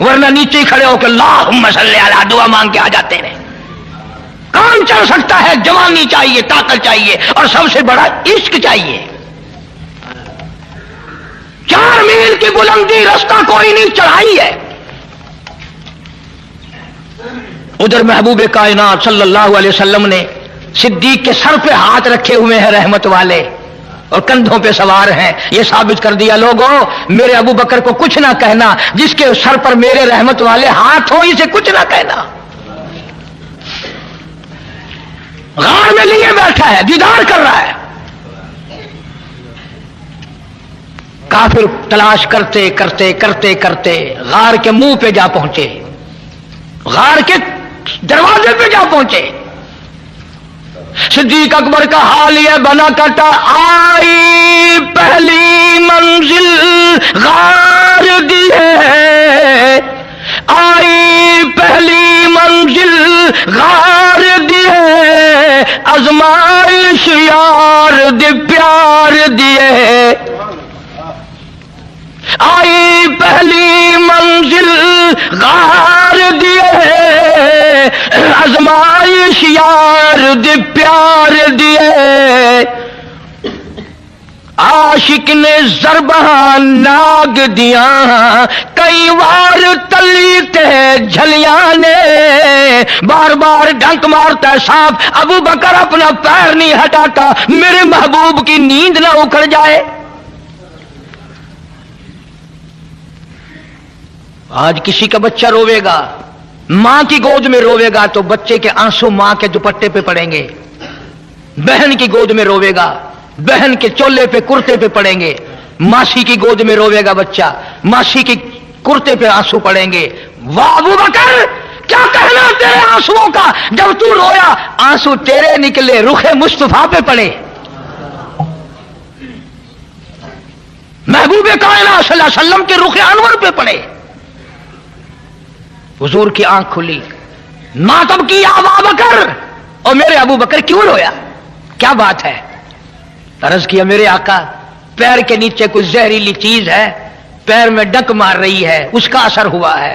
ورنہ نیچے کھڑے ہو کے اللہم صلی علی دعا مانگ کے آ جاتے ہیں کام چل سکتا ہے جوانی چاہیے طاقت چاہیے اور سب سے بڑا عشق چاہیے 4 میل کی بلندی رستہ کوئی نہیں چڑھائی ہے ادھر محبوب کائنات صلی اللہ علیہ وسلم نے صدیق کے سر پہ ہاتھ رکھے ہوئے ہیں رحمت والے اور کندھوں پہ سوار ہیں یہ ثابت کر دیا لوگوں میرے ابو بکر کو کچھ نہ کہنا جس کے سر پر میرے رحمت والے ہاتھ ہو اسے کچھ نہ کہنا غار میں لیے بیٹھا ہے دیدار کر رہا ہے کافر تلاش کرتے کرتے کرتے کرتے غار کے منہ پہ جا پہنچے غار کے دروازے پہ جا پہنچے صدیق اکبر کا حال یہ بنا کٹا آئی پہلی منزل غار دی ہے آئی پہلی منزل غار دی ہے ازمائش یار دی پیار دیے آئی پہلی منزل غار دیے ازمائش یار دی پیار دیے عاشق نے ضرباں ناگ دیاں کئی بار تلی تے جھلیاں نے بار بار ڈنک مارتا ہے سانپ ابو بکر اپنا پیر نہیں ہٹاتا میرے محبوب کی نیند نہ اکھڑ جائے آج کسی کا بچہ روے گا ماں کی گود میں روے گا تو بچے کے آنسو ماں کے دوپٹے پہ پڑیں گے بہن کی گود میں روے گا بہن کے چولے پہ کرتے پہ پڑیں گے ماسی کی گود میں روے گا بچہ ماسی کی کرتے پہ آنسو پڑیں گے واہ ابو بکر کیا کہنا تیرے آنسوؤں کا جب تو رویا آنسو تیرے نکلے رخ مصطفیٰ پہ پڑے محبوب کائنات صلی اللہ علیہ وسلم کے رخ انور پہ پڑے حضور کی آنکھ کھلی ماتم کی ابو بکر اور میرے ابو بکر کیوں رویا کیا بات ہے عرض کیا میرے آقا پیر کے نیچے کوئی زہریلی چیز ہے پیر میں ڈک مار رہی ہے اس کا اثر ہوا ہے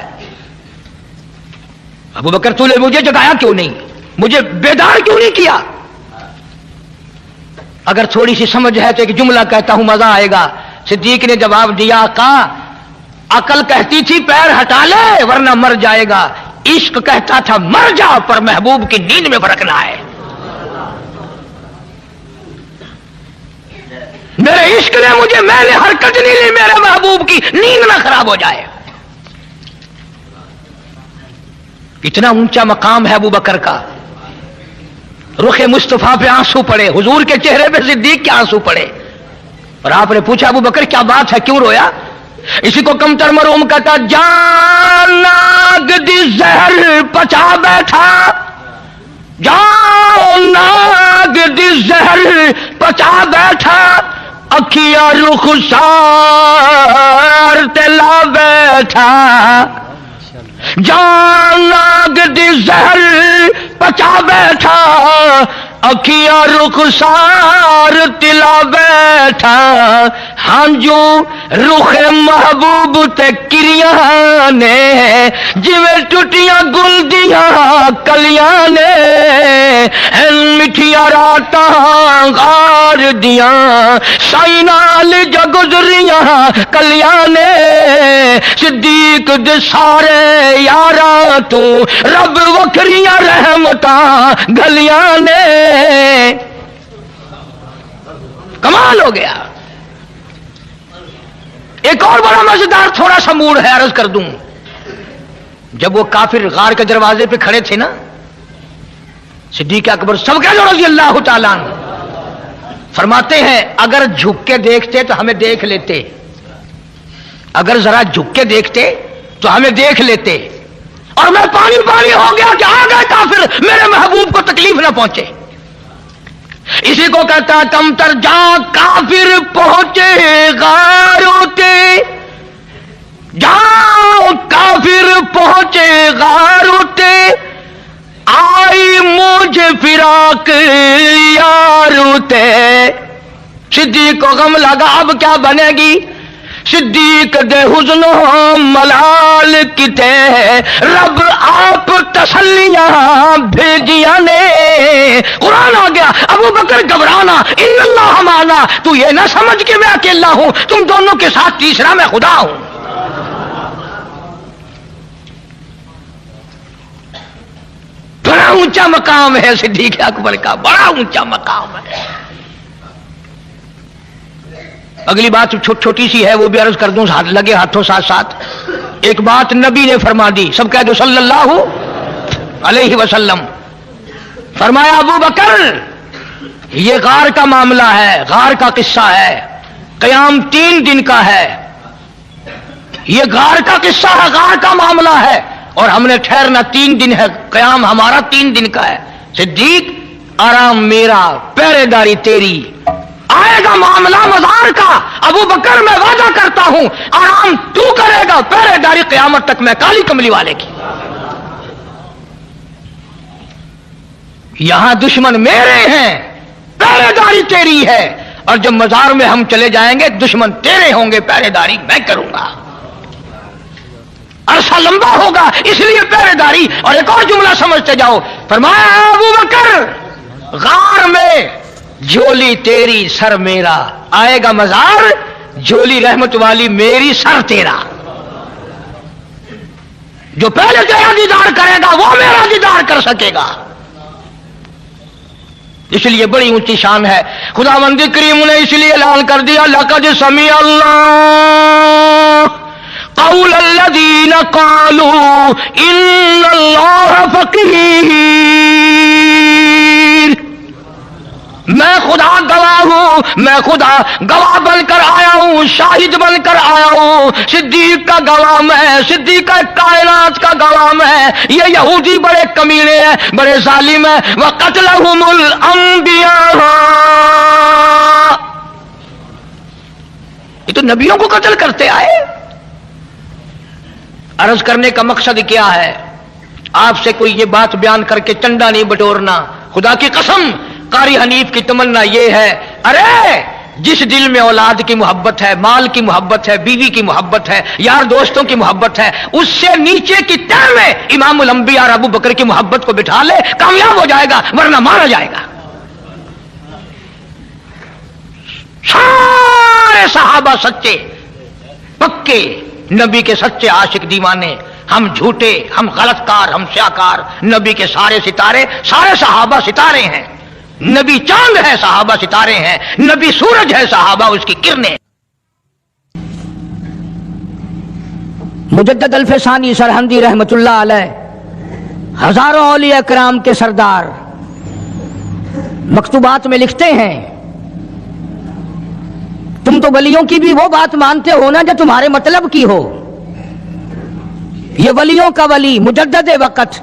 ابو بکر تو نے مجھے جگایا کیوں نہیں مجھے بیدار کیوں نہیں کیا اگر تھوڑی سی سمجھ ہے تو ایک جملہ کہتا ہوں مزہ آئے گا صدیق نے جواب دیا آقا عقل کہتی تھی پیر ہٹا لے ورنہ مر جائے گا عشق کہتا تھا مر جا پر محبوب کی نیند میں فرق نہ ہے میرے عشق نے مجھے میں نے حرکت نہیں لی میرے محبوب کی نیند نہ خراب ہو جائے اتنا اونچا مقام ہے ابو بکر کا رخ مصطفیٰ پہ آنسو پڑے حضور کے چہرے پہ صدیق کے آنسو پڑے اور آپ نے پوچھا ابو بکر کیا بات ہے کیوں رویا اسی کو کمتر مروم کہتا جان ناگ دی زہر پچا بیٹھا جان ناگ دی زہر پچا بیٹھا अखिया रुखसार ते ला बैठा, जान नाग दी जहर पचा बैठा, अखिया रुखसार तिला बैठा, हांजू रुखे महबूब ते किरियां ने, जिवें टुटियां गुल दियां कलियां ने, मिठिया रातां गार दियां साई नाल जो गुजरियां कलियां ने, सिद्दीक दे सारे यारां तू रब वखरियां रहमतां गलियां ने। कमाल हो गया। एक और बड़ा मजेदार थोड़ा सा मूड है, अर्ज कर दूं। जब वो काफिर गार के दरवाजे पे खड़े थे ना, सिद्दीक अकबर सबके रज़ी अल्लाह ताला अन्हु फरमाते हैं अगर झुक के देखते तो हमें देख लेते, अगर जरा झुक के देखते तो हमें देख लेते, और मैं पानी पानी हो गया कि आ गए काफिर, मेरे महबूब को तकलीफ ना पहुंचे। इसी को कहता कम तर जा काफिर पहुंचे गारोते, जाओ काफिर पहुंचे गारोते, आई मुझे फिराक यारोते। सिद्दीक को गम लगा अब क्या बनेगी, सिद्दीक दे हुज़्नो मलाल किते, रब आप तसल्लियां भेजिया ने। कुरान आ गया, अबू बकर घबराना, इन्नल्लाह माना, तू ये ना समझ के मैं अकेला हूं, तुम दोनों के साथ तीसरा मैं खुदा हूं। बड़ा ऊंचा मकाम है सिद्दीक अकबर का, बड़ा ऊंचा मकाम है। अगली बात छोटी सी है, वो भी अर्ज कर दूं, हाथ लगे हाथों साथ साथ। एक बात नबी ने फरमा दी, सब कह दो सल्लल्लाहु अलैहि वसल्लम। फरमाया अबू बकर ये गार का मामला है, गार का किस्सा है, कयाम 3 दिन का है, ये गार का किस्सा है, गार का मामला है, और हमने ठहरना 3 दिन है, कयाम हमारा 3 दिन का है। सिद्दीक आराम मेरा, पहरेदारी तेरी, आएगा मामला मजार का, अबू बकर मैं वादा करता हूं आराम तू करेगा, पहरेदारी क़यामत तक मैं काली कमली वाले की। यहां दुश्मन मेरे हैं, पहरेदारी तेरी है, और जब मजार में हम चले जाएंगे दुश्मन तेरे होंगे, पहरेदारी मैं करूंगा। अरसा लंबा होगा इसलिए पहरेदारी। और एक और जुमला समझते जाओ, फरमाया अबू बकर गार में झोली तेरी सर मेरा, आएगा मजार झोली रहमत वाली मेरी सर तेरा। जो पहले तेरा दीदार करेगा वो मेरा दीदार कर सकेगा। इसलिए बड़ी ऊंची शान है। खुदावंद करीम ने इसलिए ऐलान कर दिया, लक़द समी अल्लाह क़ौल अल्लज़ीना क़ालू इन्नल्लाह फ़क़ीर। मैं खुदा गवाह हूं, मैं खुदा गवाह बनकर आया हूं, शाहिद बनकर आया हूं। सिद्दीक का गवाह मैं, सिद्दीक का कायनात का गवाह मैं। ये यहूदी बड़े कमीने हैं, बड़े जालिम हैं। व क़त्लहुमुल अंबिया, ये तो नबियों को कत्ल करते आए। अर्ज करने का मकसद क्या है, आपसे कोई ये बात बयान करके चंदा नहीं बटोरना। खुदा की कसम कारी हनीफ की तमन्ना ये है, अरे जिस दिल में औलाद की मोहब्बत है, माल की मोहब्बत है, बीवी की मोहब्बत है, यार दोस्तों की मोहब्बत है, उससे नीचे की तह में इमामुल अंबिया और अबू बकर की मोहब्बत को बिठा ले, कामयाब हो जाएगा, वरना मारा जाएगा। सारे सहाबा सच्चे पक्के, नबी के सच्चे आशिक दीवाने, हम झूठे, हम गलतकार, हम स्याकार। नबी के सारे सितारे, सारे सहाबा सितारे हैं। नबी चांद है, सहाबा सितारे हैं। नबी सूरज है, सहाबा उसकी किरणें। मुजद्दद अल्फसानी सरहंदी रहमतुल्लाह अलैह, हजारों औलिया किराम के सरदार, मकतूबात में लिखते हैं, तुम तो वलियों की भी वो बात मानते हो ना जो तुम्हारे मतलब की हो। ये वलियों का वली मुजद्दद वक़्त,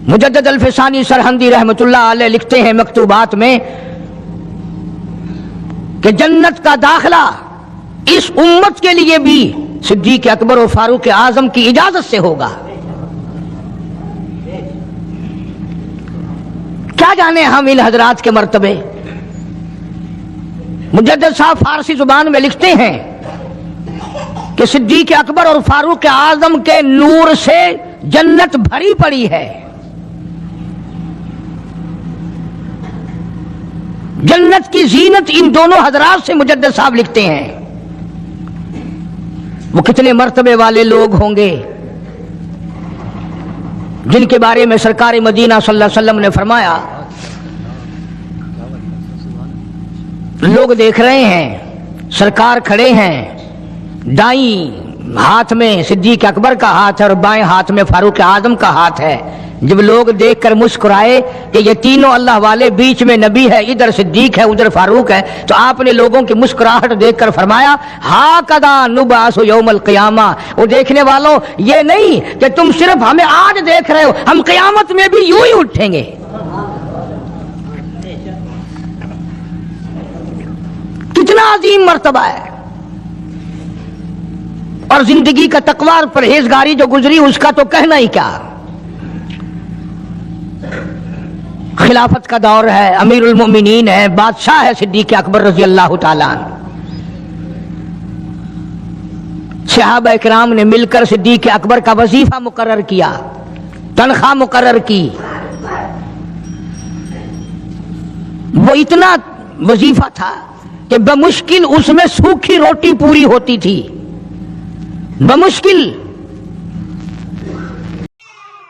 मुजद्दद अल्फसानी सरहंदी रहमतुल्लाह अलैह लिखते हैं मकतूबात में, کہ جنت کا داخلہ اس امت کے لیے بھی صدیق اکبر و فاروق اعظم کی اجازت سے ہوگا. کیا جانے ہم ان حضرات کے مرتبے. مجدد صاحب فارسی زبان میں لکھتے ہیں کہ صدیق اکبر اور فاروق اعظم کے نور سے جنت بھری پڑی ہے. جنت کی زینت ان دونوں حضرات سے مجدد صاحب لکھتے ہیں. وہ کتنے مرتبے والے لوگ ہوں گے جن کے بارے میں سرکار مدینہ صلی اللہ علیہ وسلم نے فرمایا. لوگ دیکھ رہے ہیں سرکار کھڑے ہیں، دائیں ہاتھ میں صدیق اکبر کا ہاتھ ہے اور بائیں ہاتھ میں فاروق اعظم کا ہاتھ ہے. جب لوگ دیکھ کر مسکرائے کہ یہ تینوں اللہ والے، بیچ میں نبی ہے، ادھر صدیق ہے ادھر فاروق ہے، تو آپ نے لوگوں کی مسکراہٹ دیکھ کر فرمایا ہاکذا نبعث یوم القیامہ. وہ دیکھنے والوں، یہ نہیں کہ تم صرف ہمیں آج دیکھ رہے ہو، ہم قیامت میں بھی یوں ہی اٹھیں گے. کتنا عظیم مرتبہ ہے. اور زندگی کا تقوی اور پرہیزگاری جو گزری اس کا تو کہنا ہی کیا. خلافت کا دور ہے، امیر المومنین ہے، بادشاہ ہے صدیق اکبر رضی اللہ تعالیٰ عنہ. صحابہ کرام نے مل کر صدیق اکبر کا وظیفہ مقرر کیا، تنخواہ مقرر کی. وہ اتنا وظیفہ تھا کہ بمشکل اس میں سوکھی روٹی پوری ہوتی تھی، بمشکل.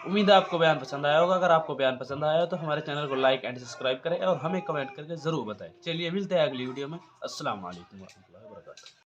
امید ہے آپ کو بیان پسند آیا ہوگا. اگر آپ کو بیان پسند آیا تو ہمارے چینل کو لائک اینڈ سبسکرائب کریں اور ہمیں کمنٹ کر کے ضرور بتائیں. چلیے ملتے ہیں اگلی ویڈیو میں. السلام علیکم ورحمۃ اللہ وبرکاتہ.